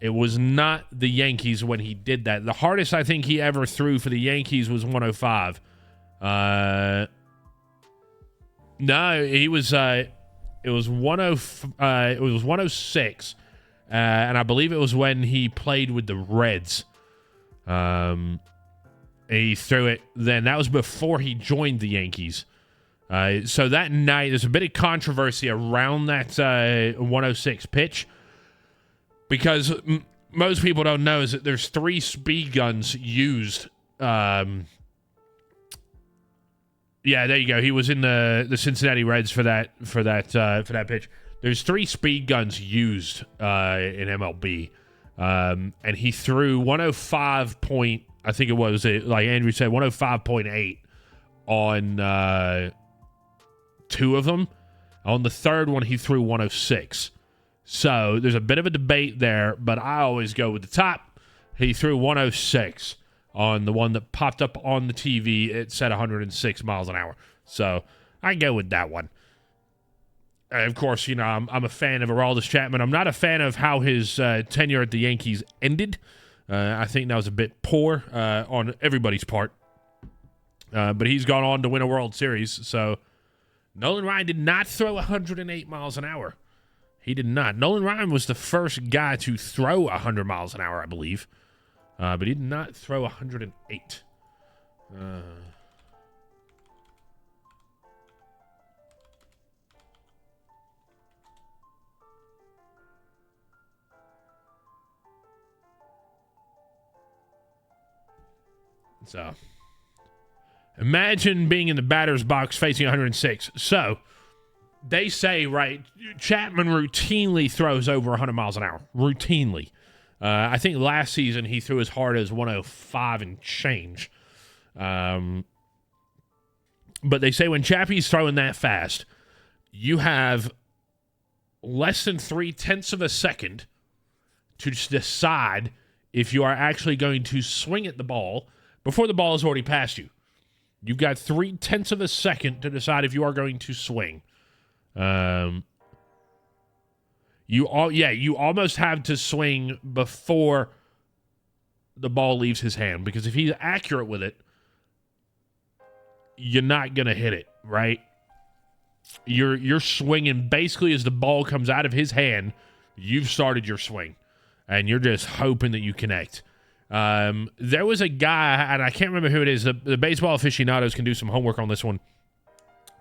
it was not the Yankees when he did that. The hardest I think he ever threw for the Yankees was 105. No, he was it was 106. And I believe it was when he played with the Reds. He threw it then. That was before he joined the Yankees. So that night, there's a bit of controversy around that 106 pitch. Because most people don't know is that there's 3 speed guns used. Yeah, there you go. He was in the Cincinnati Reds for that pitch. There's 3 speed guns used in MLB, and he threw 105 point. I think it was like Andrew said, 105.8 on 2 of them. On the third one, he threw 106. So there's a bit of a debate there, but I always go with the top. He threw 106 on the one that popped up on the TV. It said 106 miles an hour. So I go with that one. Of course, you know, I'm a fan of Aroldis Chapman. I'm not a fan of how his tenure at the Yankees ended. I think that was a bit poor on everybody's part. But he's gone on to win a World Series. So Nolan Ryan did not throw 108 miles an hour. He did not. Nolan Ryan was the first guy to throw 100 miles an hour, I believe. But he did not throw 108. So, imagine being in the batter's box facing 106. So, they say, right, Chapman routinely throws over 100 miles an hour. Routinely. I think last season he threw as hard as 105 and change. But they say when Chappie's throwing that fast, you have less than 0.3 of a second to decide if you are actually going to swing at the ball before the ball has already passed you. You've got 0.3 of a second to decide if you are going to swing. You almost have to swing before the ball leaves his hand, because if he's accurate with it, you're not going to hit it, right? You're swinging basically as the ball comes out of his hand. You've started your swing, and you're just hoping that you connect. There was a guy, and I can't remember who it is. The baseball aficionados can do some homework on this one.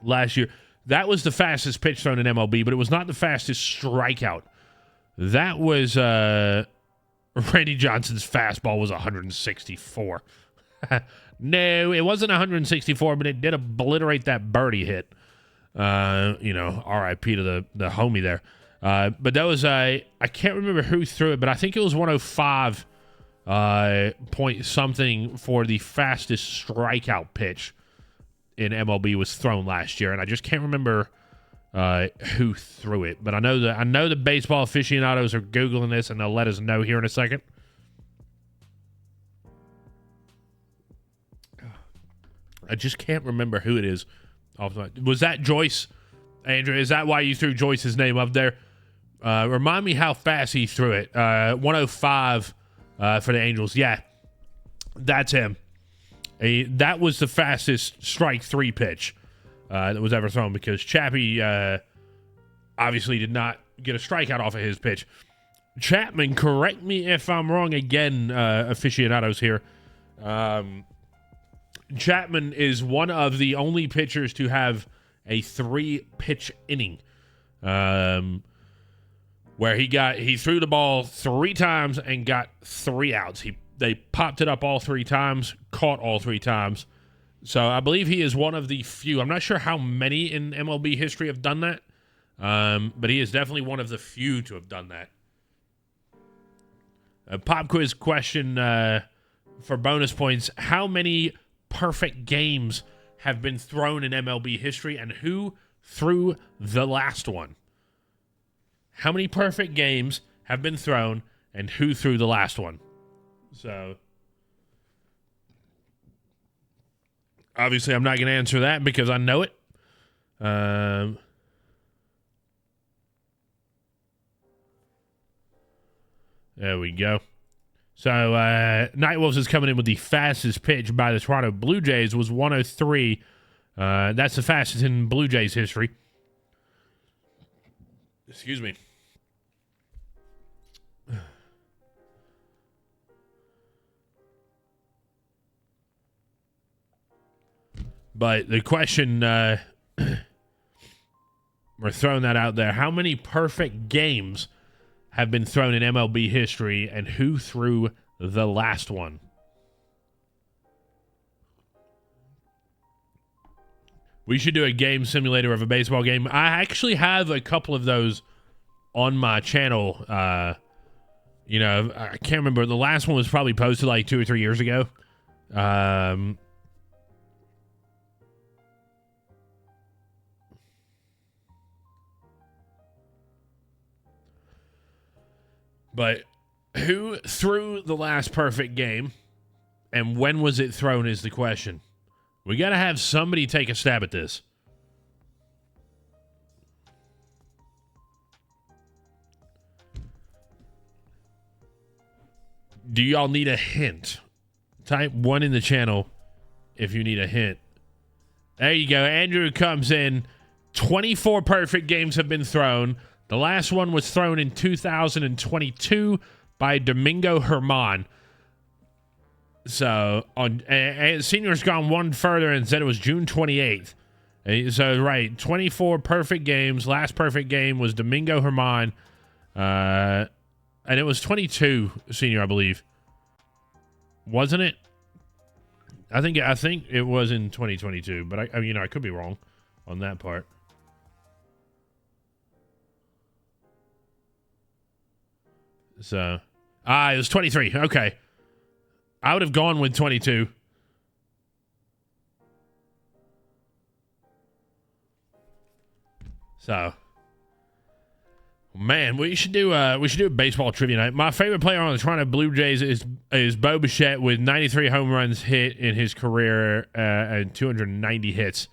Last year, that was the fastest pitch thrown in MLB, but it was not the fastest strikeout. That was Randy Johnson's fastball was 164. No, it wasn't 164, but it did obliterate that birdie hit. R.I.P. to the homie there. But that was I can't remember who threw it, but I think it was 105 point something for the fastest strikeout pitch in MLB was thrown last year, and I just can't remember who threw it. But I know the baseball aficionados are Googling this, and they'll let us know here in a second. I just can't remember who it is. Was that Joyce, Andrew? Is that why you threw Joyce's name up there? Remind me how fast he threw it. 105 for the Angels. Yeah, that's him. That was the fastest strike three pitch that was ever thrown, because Chappie obviously did not get a strikeout off of his pitch. Chapman, correct me if I'm wrong again, aficionados here. Chapman is one of the only pitchers to have a 3-pitch inning, where he threw the ball 3 times and got 3 outs. They popped it up all 3 times, caught all 3 times. So I believe he is one of the few. I'm not sure how many in MLB history have done that, but he is definitely one of the few to have done that. A pop quiz question for bonus points. How many perfect games have been thrown in MLB history, and who threw the last one? How many perfect games have been thrown, and who threw the last one? So, obviously, I'm not going to answer that because I know it. There we go. So, Nightwolves is coming in with the fastest pitch by the Toronto Blue Jays was 103. That's the fastest in Blue Jays history. Excuse me. But the question, we're throwing that out there. How many perfect games have been thrown in MLB history, and who threw the last one? We should do a game simulator of a baseball game. I actually have a couple of those on my channel. I can't remember. The last one was probably posted like 2 or 3 years ago. But who threw the last perfect game, and when was it thrown is the question. We got to have somebody take a stab at this. Do y'all need a hint? Type 1 in the channel if you need a hint. There you go. Andrew comes in. 24 perfect games have been thrown. The last one was thrown in 2022 by Domingo Germán. So, Senior's gone one further and said it was June 28th. So, right, 24 perfect games. Last perfect game was Domingo Germán. And it was 22, Senior, I believe. Wasn't it? I think it was in 2022, but I could be wrong on that part. So, it was 23. Okay. I would have gone with 22. So, man, we should do a baseball trivia night. My favorite player on the Toronto Blue Jays is Bo Bichette with 93 home runs hit in his career and 290 hits.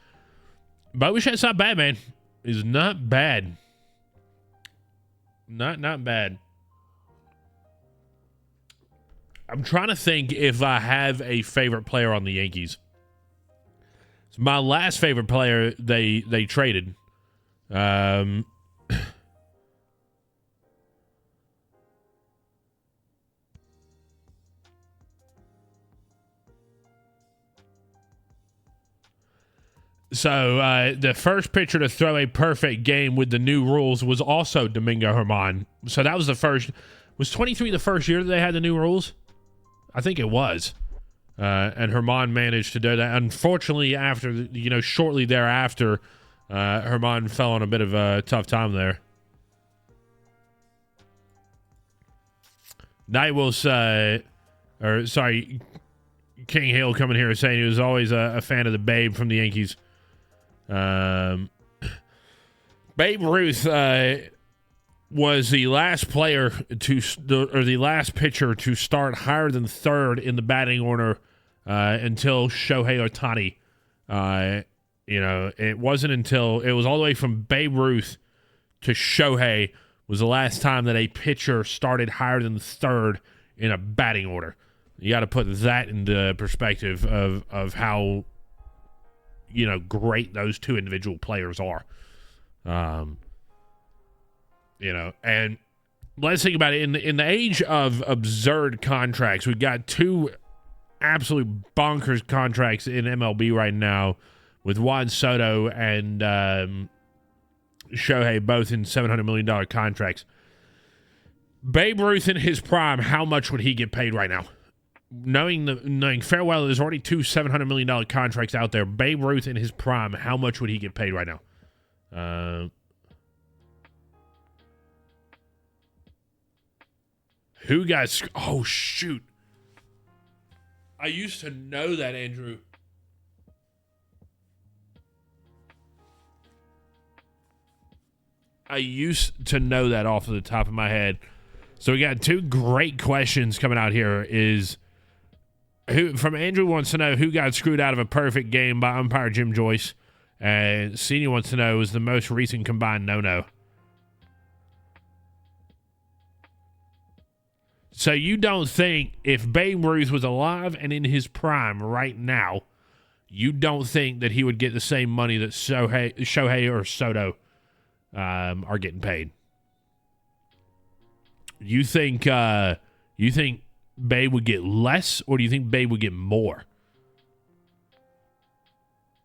Bo Bichette's not bad, man. He's not bad. Not bad. I'm trying to think if I have a favorite player on the Yankees. So my last favorite player they traded. So the first pitcher to throw a perfect game with the new rules was also Domingo Germán. So that was the first. Was 23 the first year that they had the new rules? I think it was. And Germán managed to do that. Unfortunately, shortly thereafter, Germán fell on a bit of a tough time there. King Hill coming here saying he was always a fan of the Babe from the Yankees. Babe Ruth was the last player the last pitcher to start higher than third in the batting order until Shohei Ohtani. It wasn't until it was all the way from Babe Ruth to Shohei was the last time that a pitcher started higher than third in a batting order. You got to put that into perspective of how great those two individual players are. And let's think about it. In the age of absurd contracts, we've got two absolute bonkers contracts in MLB right now with Juan Soto and Shohei, both in $700 million contracts. Babe Ruth in his prime, how much would he get paid right now? Knowing farewell, there's already two $700 million contracts out there. Babe Ruth in his prime, how much would he get paid right now? Who got... Oh, shoot. I used to know that, Andrew. I used to know that off of the top of my head. So we got two great questions coming out here. From Andrew wants to know who got screwed out of a perfect game by umpire Jim Joyce. And Senior wants to know is the most recent combined no-no. So you don't think if Babe Ruth was alive and in his prime right now, you don't think that he would get the same money that Shohei or Soto are getting paid? You think Babe would get less, or do you think Babe would get more?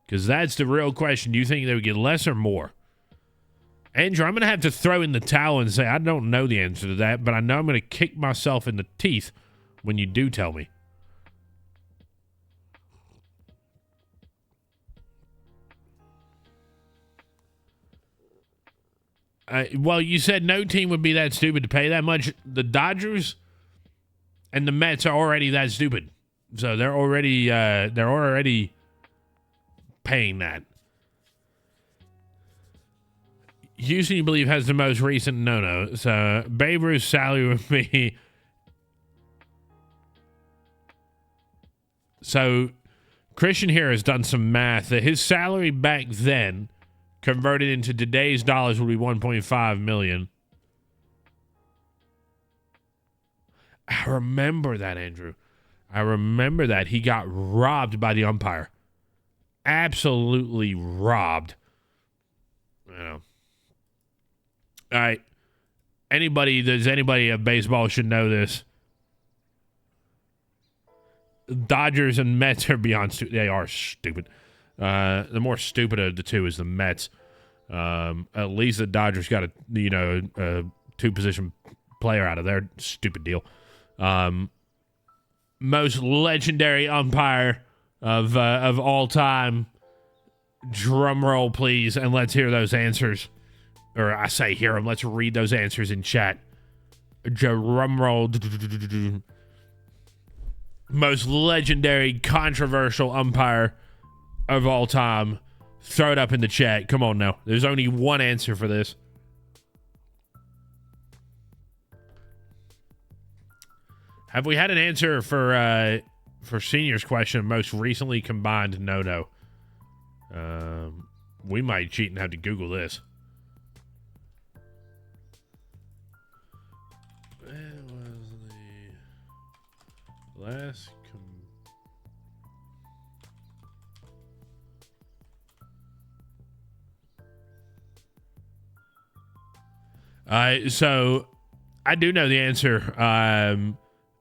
Because that's the real question. Do you think they would get less or more? Andrew, I'm going to have to throw in the towel and say I don't know the answer to that, but I know I'm going to kick myself in the teeth when you do tell me. Well, you said no team would be that stupid to pay that much. The Dodgers and the Mets are already that stupid, so they're already paying that. Houston, you believe, has the most recent no-no. So Babe Ruth's salary would be... So Christian here has done some math that his salary back then, converted into today's dollars, would be $1.5 million. I remember that, Andrew. I remember that. He got robbed by the umpire. Absolutely robbed. All right. Anybody of baseball should know this. Dodgers and Mets are beyond stupid. They are stupid. The more stupid of the two is the Mets. At least the Dodgers got a two-position player out of their stupid deal. Most legendary umpire of all time. Drum roll, please, and let's hear those answers. Or I say hear them. Let's read those answers in chat. Drum roll. Most legendary, controversial umpire of all time. Throw it up in the chat. Come on now. There's only one answer for this. Have we had an answer for Senior's question? Most recently combined no-no. We might cheat and have to Google this. Last so I do know the answer.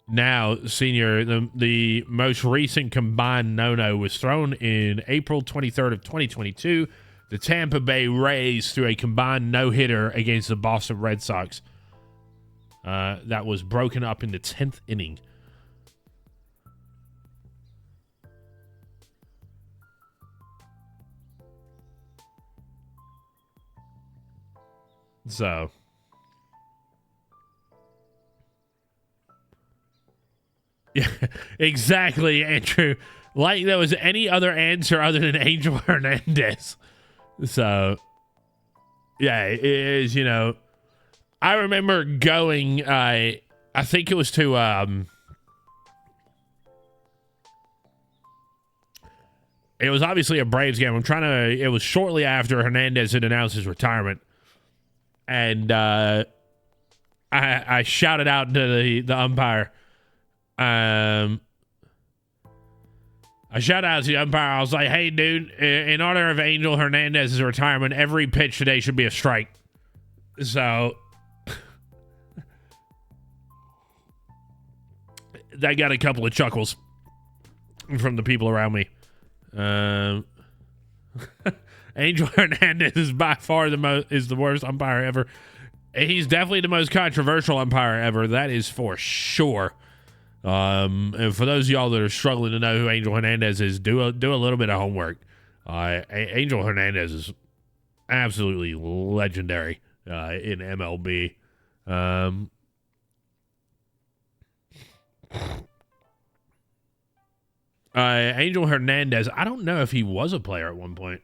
Now, senior, the most recent combined no-no was thrown in April 23rd of 2022. The Tampa Bay Rays threw a combined no-hitter against the Boston Red Sox. That was broken up in the 10th inning. So, yeah, exactly, Andrew. Like there was any other answer other than Angel Hernandez. So, yeah, it is, I remember going, I think it was to, it was obviously a Braves game. It was shortly after Hernandez had announced his retirement. And I shouted out to the umpire. I shouted out to the umpire. I was like, hey, dude, in honor of Angel Hernandez's retirement, every pitch today should be a strike. So that got a couple of chuckles from the people around me. Angel Hernandez is by far the worst umpire ever. He's definitely the most controversial umpire ever. That is for sure. And for those of y'all that are struggling to know who Angel Hernandez is, do a little bit of homework. Angel Hernandez is absolutely legendary in MLB. Angel Hernandez, I don't know if he was a player at one point.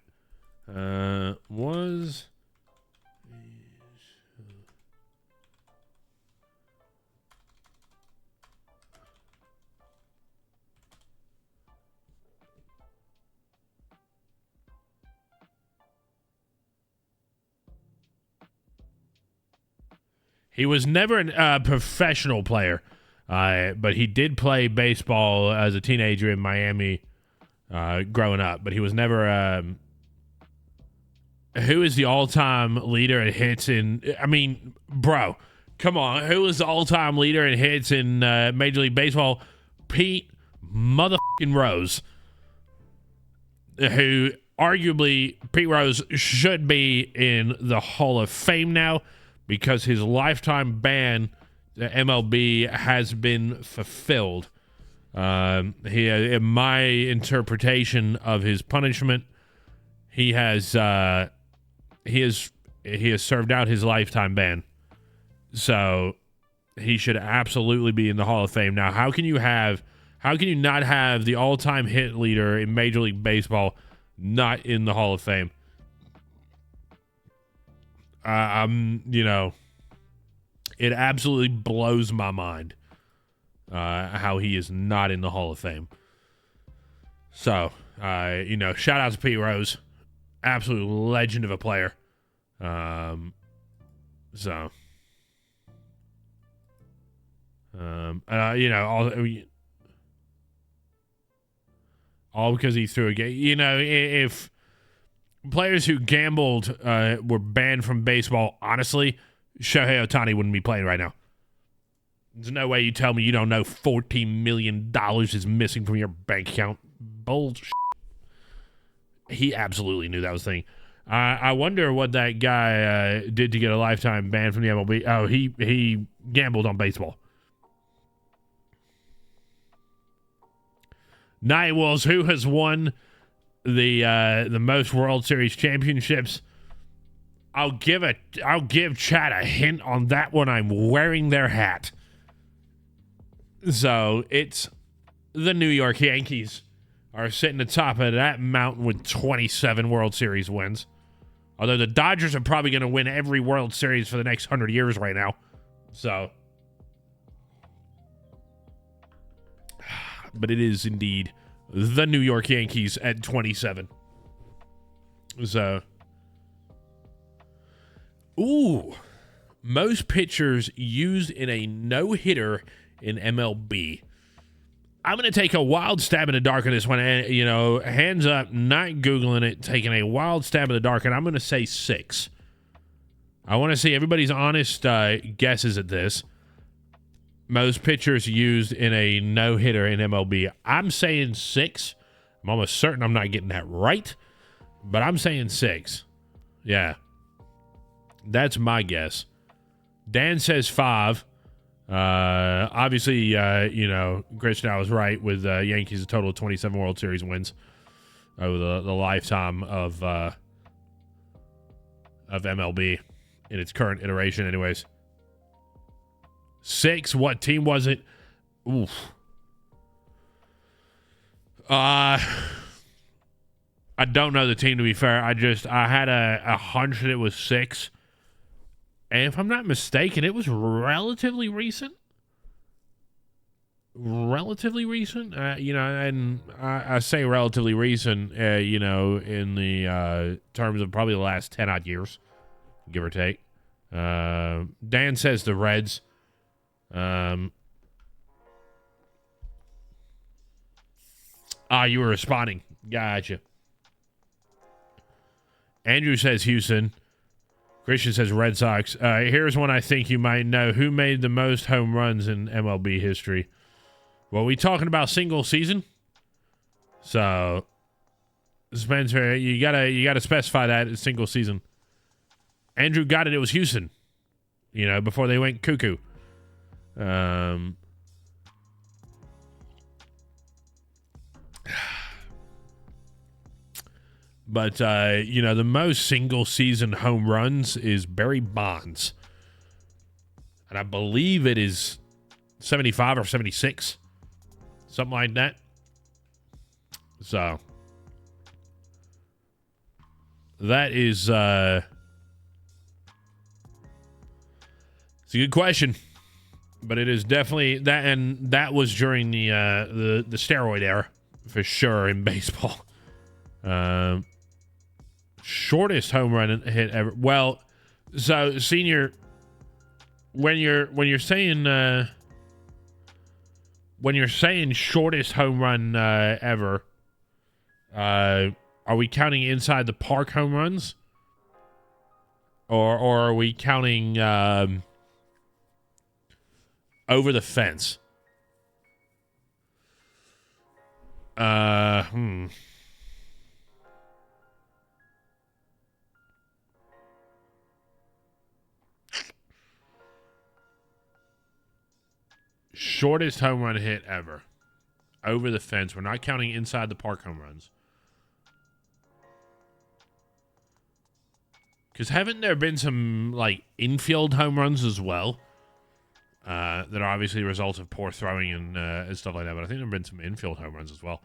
He was never a professional player, but he did play baseball as a teenager in Miami growing up, but he was never... who is the all-time leader in hits in... I mean, bro, come on. Who is the all-time leader in hits in Major League Baseball? Pete motherfucking Rose, who arguably Pete Rose should be in the Hall of Fame now because his lifetime ban, the MLB, has been fulfilled. In my interpretation of his punishment, he has served out his lifetime ban. So he should absolutely be in the Hall of Fame. Now, how can you not have the all-time hit leader in Major League Baseball not in the Hall of Fame? It absolutely blows my mind how he is not in the Hall of Fame. So, shout out to Pete Rose. Absolute legend of a player. All because he threw a game. If players who gambled were banned from baseball, honestly, Shohei Ohtani wouldn't be playing right now. There's no way you tell me you don't know $14 million is missing from your bank account. Bullshit. He absolutely knew that was the thing. I wonder what that guy did to get a lifetime ban from the MLB. Oh, he gambled on baseball. Night Wolves, who has won the most World Series championships? I'll give Chad a hint on that one. I'm wearing their hat. So it's the New York Yankees are sitting atop of that mountain with 27 World Series wins. Although the Dodgers are probably going to win every World Series for the next 100 years right now. So, but it is indeed the New York Yankees at 27. So, most pitchers used in a no-hitter in MLB. I'm going to take a wild stab in the dark on this one. And, you know, hands up, not Googling it, taking a wild stab in the dark. And I'm going to say 6. I want to see everybody's honest guesses at this. Most pitchers used in a no-hitter in MLB. I'm saying 6. I'm almost certain I'm not getting that right. But I'm saying 6. Yeah. That's my guess. Dan says 5. Obviously, you know, Grishnow was right with Yankees a total of 27 World Series wins over the lifetime of MLB in its current iteration. Anyways, 6. What team was it? Oof. I don't know the team, to be fair. I had a hunch that it was 6. And if I'm not mistaken, it was relatively recent. Relatively recent, you know, and I say relatively recent, you know, in the terms of probably the last 10 odd years, give or take. Dan says the Reds. You were responding. Gotcha. Andrew says Houston. Christian says Red Sox. Here's one I think you might know. Who made the most home runs in MLB history? Well, we talking about single season? So, Spencer, you gotta specify that as single season. Andrew got it. It was Houston. You know, before they went cuckoo. But, you know, the most single-season home runs is Barry Bonds. And I believe it is 75 or 76. Something like that. So, that is, it's a good question. But it is definitely that, and that was during the steroid era, for sure, in baseball. Shortest home run hit ever. Well, so senior, when you're saying shortest home run ever, are we counting inside the park home runs, or are we counting over the fence? Shortest home run hit ever. Over the fence. We're not counting inside the park home runs. Because haven't there been some, like, infield home runs as well? That are obviously results of poor throwing and stuff like that. But I think there have been some infield home runs as well.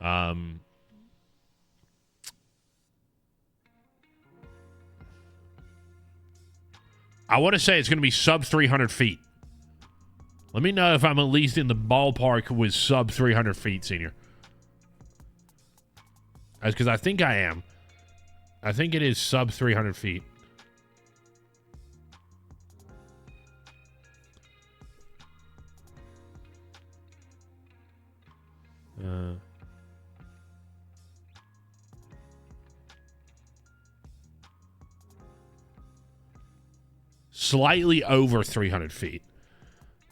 I want to say it's going to be sub 300 feet. Let me know if I'm at least in the ballpark with sub 300 feet, senior. That's because I think I am. I think it is sub 300 feet. Slightly over 300 feet.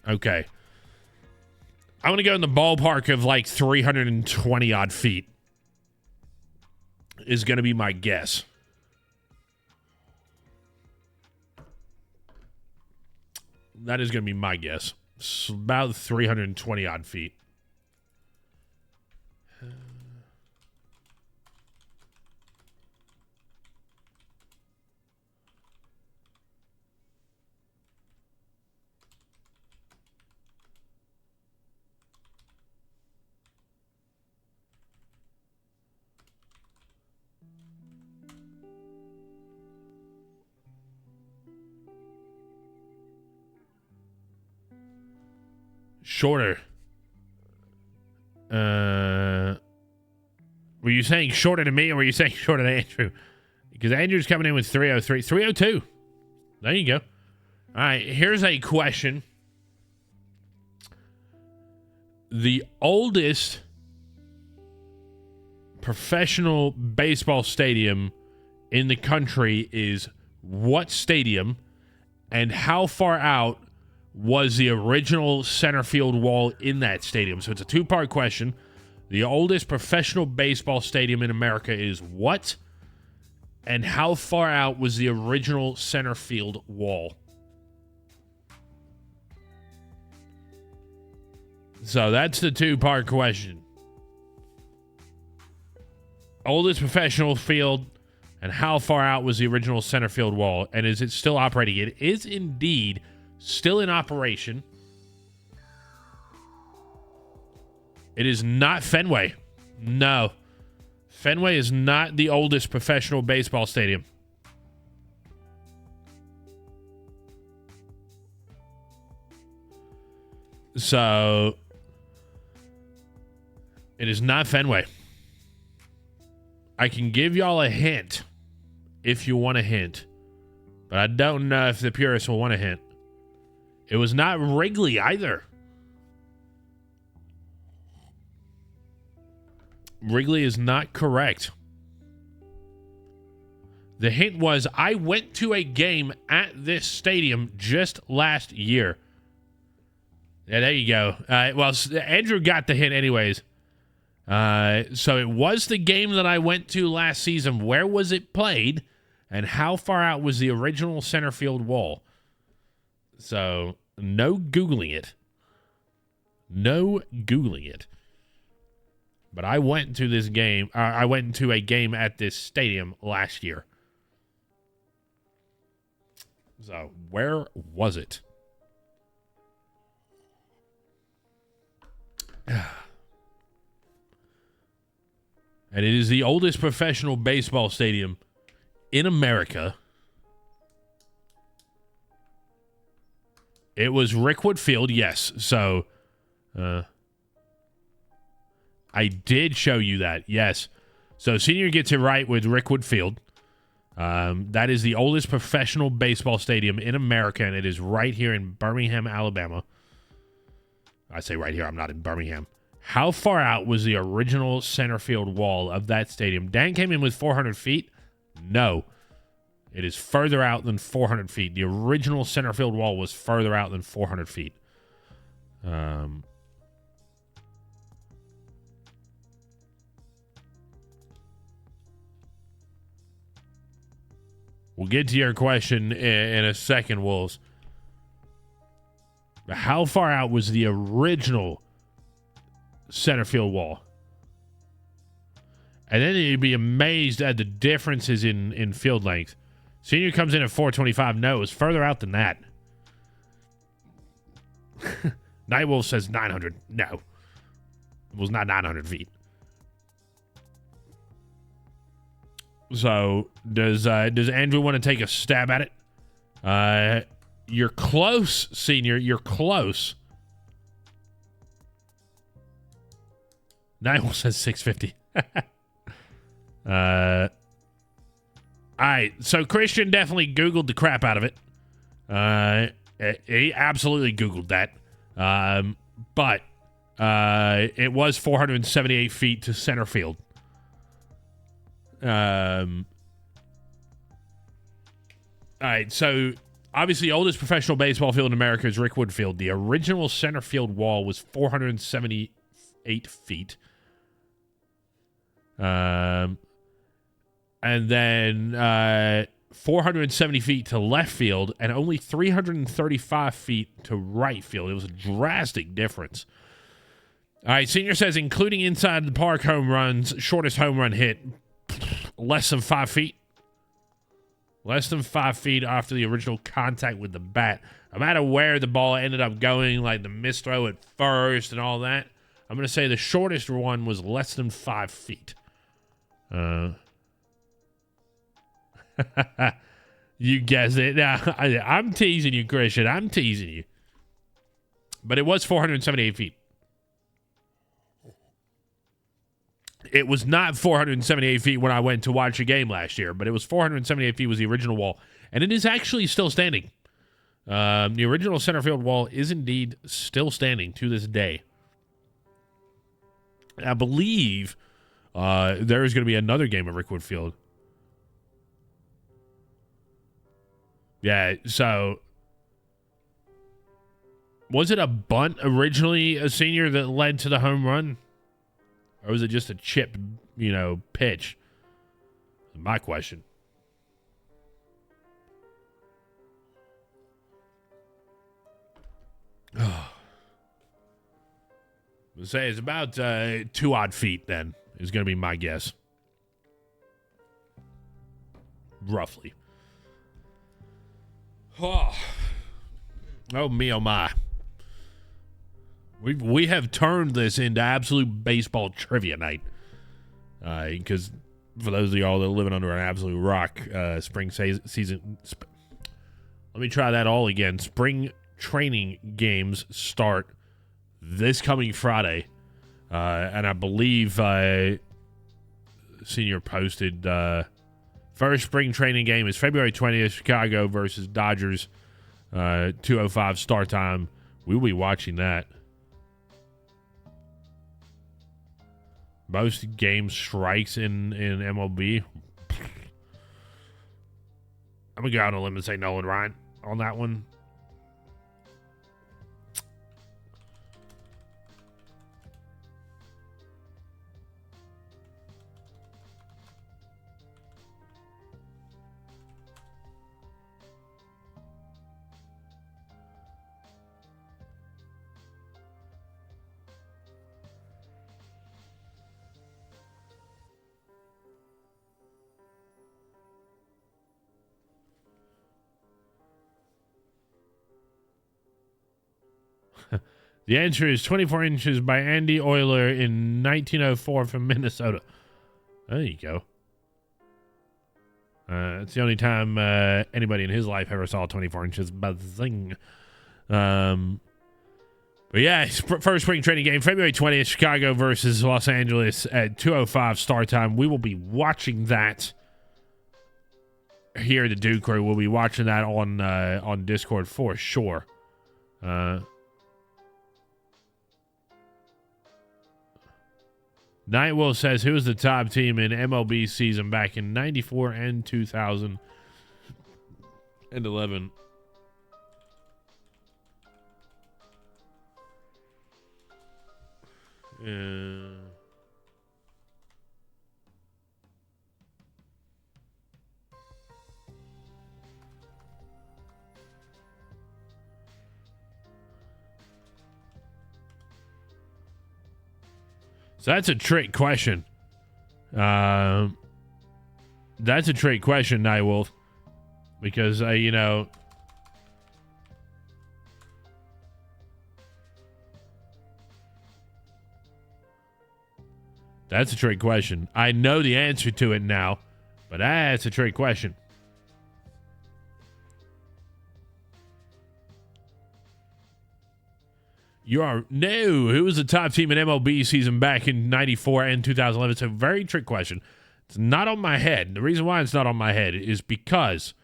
Okay. I'm going to go in the ballpark of like 320 odd feet is going to be my guess. That is going to be my guess. It's about 320 odd feet. Shorter. Were you saying shorter than me, or were you saying shorter than Andrew? Because Andrew's coming in with 303. 302. There you go. All right, here's a question. The oldest professional baseball stadium in the country is what stadium, and how far out was the original center field wall in that stadium? So it's a two-part question. The oldest professional baseball stadium in America is what? And how far out was the original center field wall? So that's the two-part question. Oldest professional field, and how far out was the original center field wall? And is it still operating? It is indeed still in operation. It is not Fenway. No. Fenway is not the oldest professional baseball stadium. So, it is not Fenway. I can give y'all a hint if you want a hint, but I don't know if the purists will want a hint. It was not Wrigley either. Wrigley is not correct. The hint was, I went to a game at this stadium just last year. Yeah, there you go. Well, Andrew got the hint anyways. So it was the game that I went to last season. Where was it played? And how far out was the original center field wall? So, no Googling it. No Googling it. But I went to this game. I went to a game at this stadium last year. So, where was it? And it is the oldest professional baseball stadium in America. It was Rickwood Field, yes. So, I did show you that, yes. So, Senior gets it right with Rickwood Field. That is the oldest professional baseball stadium in America, and it is right here in Birmingham, Alabama. I say right here, I'm not in Birmingham. How far out was the original center field wall of that stadium? Dan came in with 400 feet. No. It is further out than 400 feet. The original center field wall was further out than 400 feet. We'll get to your question in a second, Wolves. But how far out was the original center field wall? And then you'd be amazed at the differences in field length. Senior comes in at 425. No, it was further out than that. Nightwolf says 900. No. It was not 900 feet. So, does Andrew want to take a stab at it? You're close, Senior. You're close. Nightwolf says 650. All right, so Christian definitely Googled the crap out of it. He absolutely Googled that. But it was 478 feet to center field. All right, so obviously the oldest professional baseball field in America is Rickwood Field. The original center field wall was 478 feet. And then 470 feet to left field and only 335 feet to right field. It was a drastic difference. All right, Senior says, including inside the park home runs, shortest home run hit, less than 5 feet. Less than 5 feet after the original contact with the bat. No matter where the ball ended up going, like the missed throw at first and all that, I'm going to say the shortest one was less than 5 feet. You guessed it. I'm teasing you, Christian. I'm teasing you. But it was 478 feet. It was not 478 feet when I went to watch a game last year, but it was 478 feet was the original wall. And it is actually still standing. The original center field wall is indeed still standing to this day. I believe there is going to be another game at Rickwood Field. Yeah, so was it a bunt originally, a senior, that led to the home run? Or was it just a chipped, pitch? My question. Say it's about 2 odd feet then, is going to be my guess. Roughly. Oh me, oh my. We have turned this into absolute baseball trivia night. Because for those of y'all that are living under an absolute rock, spring season. Let me try that all again. Spring training games start this coming Friday. And I believe Senior posted first spring training game is February 20th, Chicago versus Dodgers. 2:05 start time. We will be watching that. Most game strikes in MLB. I'm going to go out on a limb and say Nolan Ryan on that one. The answer is 24 inches by Andy Euler in 1904 from Minnesota. There you go. It's the only time anybody in his life ever saw 24 inches. Buzzing. But yeah, first spring training game, February 20th, Chicago versus Los Angeles at 2:05 start time. We will be watching that here at the Duke Crew. We'll be watching that on Discord for sure. Nightwill says, who was the top team in MLB season back in 94 and 2011? So that's a trick question. That's a trick question, Nightwolf. Because, that's a trick question. I know the answer to it now, but that's a trick question. Who was the top team in MLB season back in 94 and 2011? It's a very trick question. It's not on my head. The reason why it's not on my head is because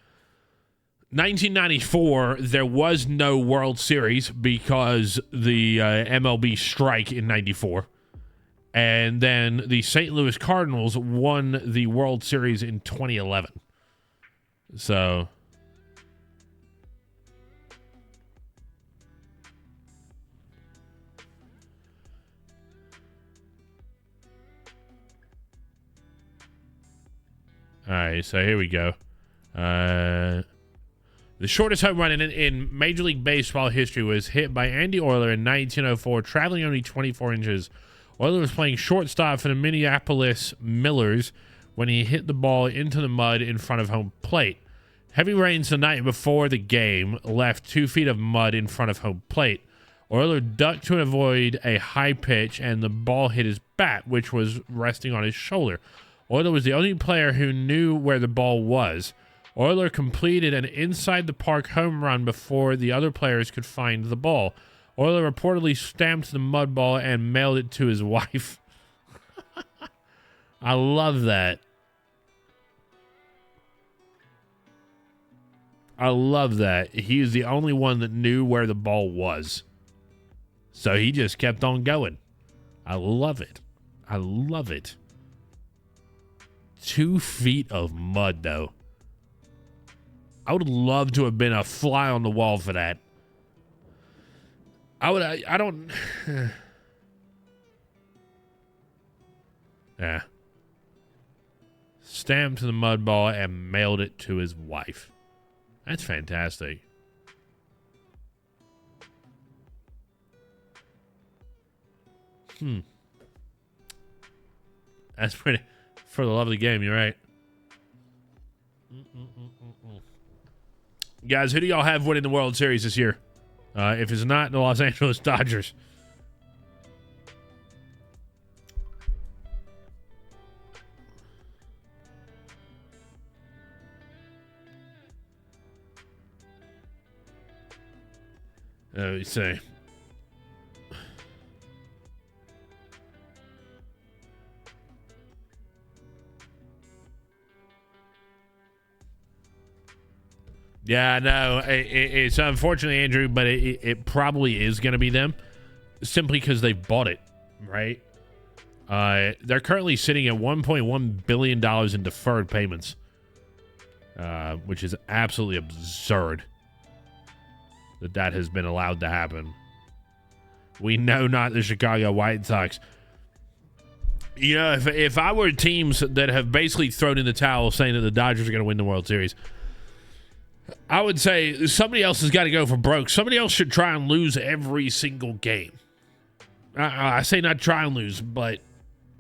1994, there was no World Series because the MLB strike in 94. And then the St. Louis Cardinals won the World Series in 2011. So... All right, so here we go. The shortest home run in Major League Baseball history was hit by Andy Euler in 1904, traveling only 24 inches. Euler was playing shortstop for the Minneapolis Millers when he hit the ball into the mud in front of home plate. Heavy rains the night before the game left 2 feet of mud in front of home plate. Euler ducked to avoid a high pitch, and the ball hit his bat, which was resting on his shoulder. Euler was the only player who knew where the ball was. Euler completed an inside-the-park home run before the other players could find the ball. Euler reportedly stamped the mud ball and mailed it to his wife. I love that. I love that. He was the only one that knew where the ball was. So he just kept on going. I love it. I love it. 2 feet of mud, though. I would love to have been a fly on the wall for that. I don't... Yeah. Stamped the mud ball and mailed it to his wife. That's fantastic. That's pretty... For the love of the game, you're right. Guys, who do y'all have winning the World Series this year? If it's not the Los Angeles Dodgers. Let me see. Yeah, no, it's unfortunately, Andrew, but it probably is going to be them simply because they bought it, right? They're currently sitting at $1.1 billion in deferred payments, which is absolutely absurd that has been allowed to happen. We know not the Chicago White Sox. You know, if I were teams that have basically thrown in the towel saying that the Dodgers are going to win the World Series, I would say somebody else has got to go for broke. Somebody else should try and lose every single game. I say not try and lose, but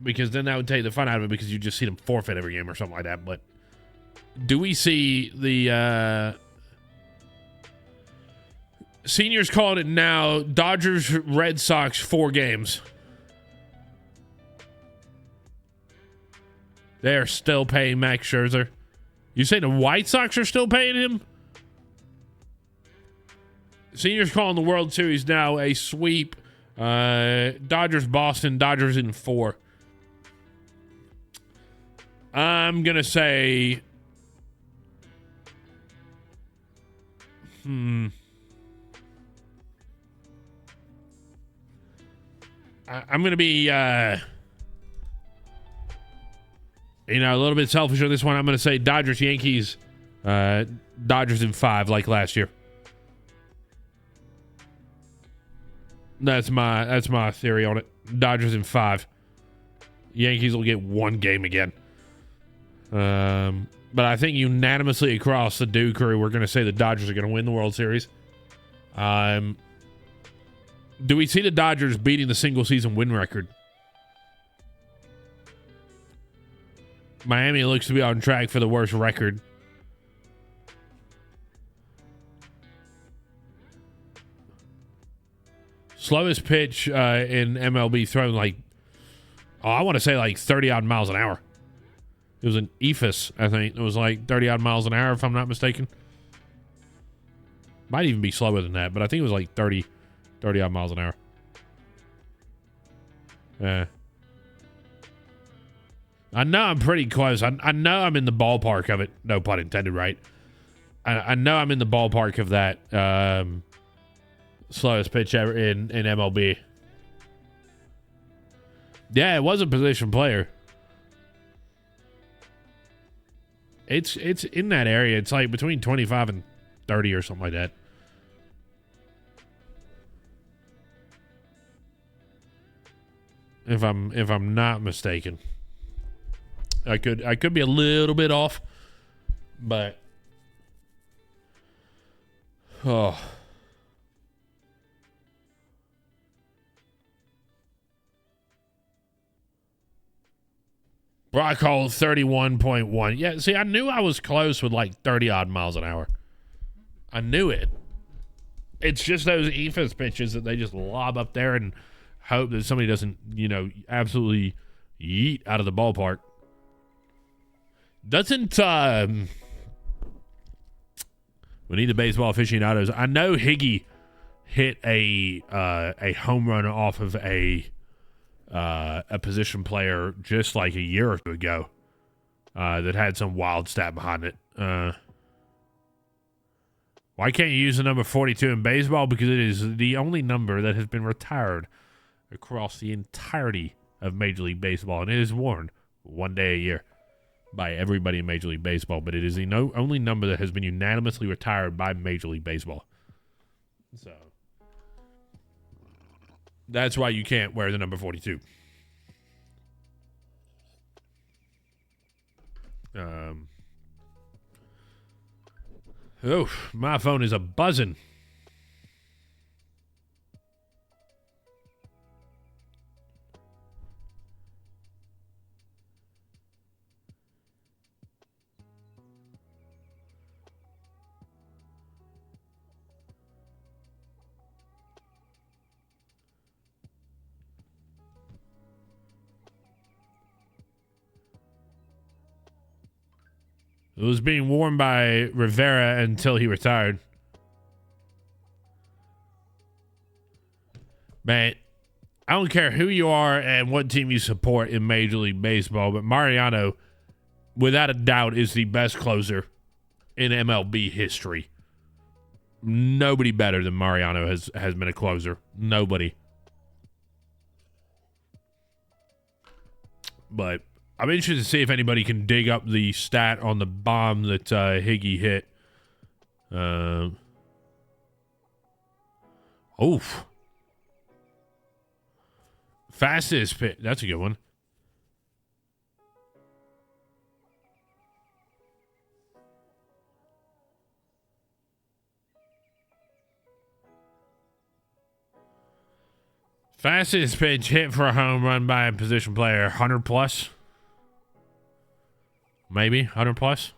because then that would take the fun out of it because you just see them forfeit every game or something like that. But do we see the seniors calling it now? Dodgers, Red Sox, 4 games. They're still paying Max Scherzer. You say the White Sox are still paying him? Seniors calling the World Series now a sweep. Dodgers, Boston, Dodgers in 4. I'm going to say... I'm going to be... a little bit selfish on this one. I'm going to say Dodgers, Yankees, Dodgers in 5 like last year. That's my theory on it. Dodgers in 5. Yankees will get 1 game again. But I think unanimously across the Dew crew, we're going to say the Dodgers are going to win the World Series. Do we see the Dodgers beating the single season win record? Miami looks to be on track for the worst record. Slowest pitch in MLB thrown I want to say 30-odd miles an hour. It was an eephus, I think. It was 30-odd miles an hour, if I'm not mistaken. Might even be slower than that, but I think it was 30-odd miles an hour. Yeah. I know I'm pretty close. I know I'm in the ballpark of it. No pun intended, right? I know I'm in the ballpark of that slowest pitch ever in MLB. Yeah, it was a position player. It's in that area. It's between 25 and 30 or something like that. If I'm not mistaken. I could be a little bit off, but Brock Hall 31.1. Yeah, see, I knew I was close with 30-odd miles an hour. I knew it. It's just those eephus pitches that they just lob up there and hope that somebody doesn't, absolutely yeet out of the ballpark. Doesn't we need the baseball aficionados? I know Higgy hit a home run off of a position player just a year or two ago that had some wild stat behind it. Why can't you use the number 42 in baseball? Because it is the only number that has been retired across the entirety of Major League Baseball, and it is worn one day a year by everybody in Major League Baseball, but it is the only number that has been unanimously retired by Major League Baseball. So that's why you can't wear the number 42. Oh, my phone is a buzzing. It was being worn by Rivera until he retired. Man, I don't care who you are and what team you support in Major League Baseball, but Mariano, without a doubt, is the best closer in MLB history. Nobody better than Mariano has been a closer. Nobody. But I'm interested to see if anybody can dig up the stat on the bomb that Higgy hit. Oof. Fastest pitch. That's a good one. Fastest pitch hit for a home run by a position player. 100 plus. Maybe 100 plus.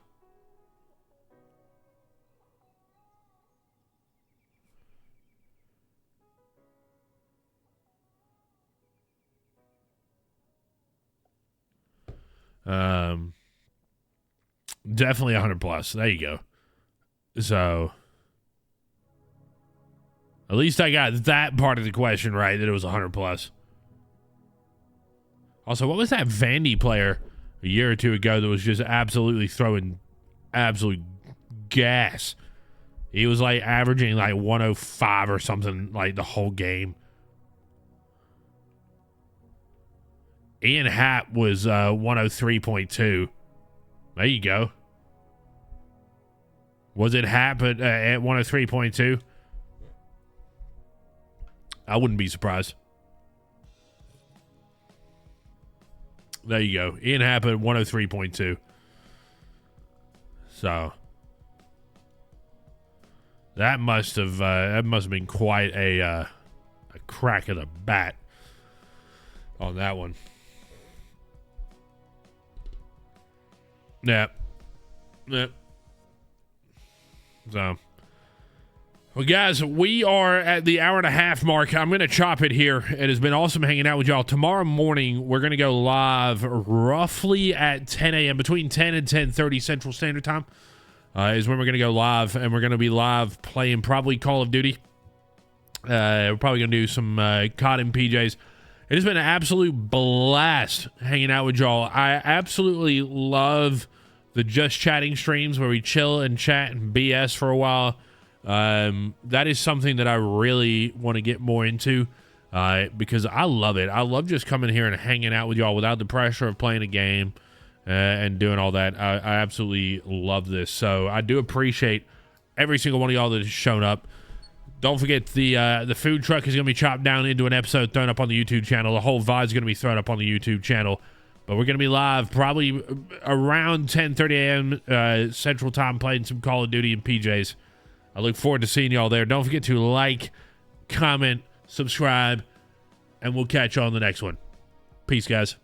Definitely 100 plus. There you go. So at least I got that part of the question right, that it was 100 plus. Also, what was that Vandy player a year or two ago that was just absolutely throwing absolute gas? He was like averaging like 105 or something like the whole game. Ian Happ was 103.2. There you go. Was it Happ at 103.2? I wouldn't be surprised. There you go. Ian Happ at 103.2. So that must have been quite a crack of the bat on that one. Yep. So, well, guys, we are at the hour and a half mark. I'm going to chop it here. It has been awesome hanging out with y'all. Tomorrow morning, we're going to go live roughly at 10 a.m., between 10 and 10:30 Central Standard Time is when we're going to go live, and we're going to be live playing probably Call of Duty. We're probably going to do some COD and PJs. It has been an absolute blast hanging out with y'all. I absolutely love the Just Chatting streams where we chill and chat and BS for a while. That is something that I really want to get more into because I love it. I love just coming here and hanging out with y'all without the pressure of playing a game and doing all that. I absolutely love this. So I do appreciate every single one of y'all that has shown up. Don't forget the food truck is going to be chopped down into an episode thrown up on the YouTube channel. The whole VOD is going to be thrown up on the YouTube channel. But we're going to be live probably around 10:30 a.m. Central Time playing some Call of Duty and PJs. I look forward to seeing y'all there. Don't forget to like, comment, subscribe, and we'll catch you on the next one. Peace, guys.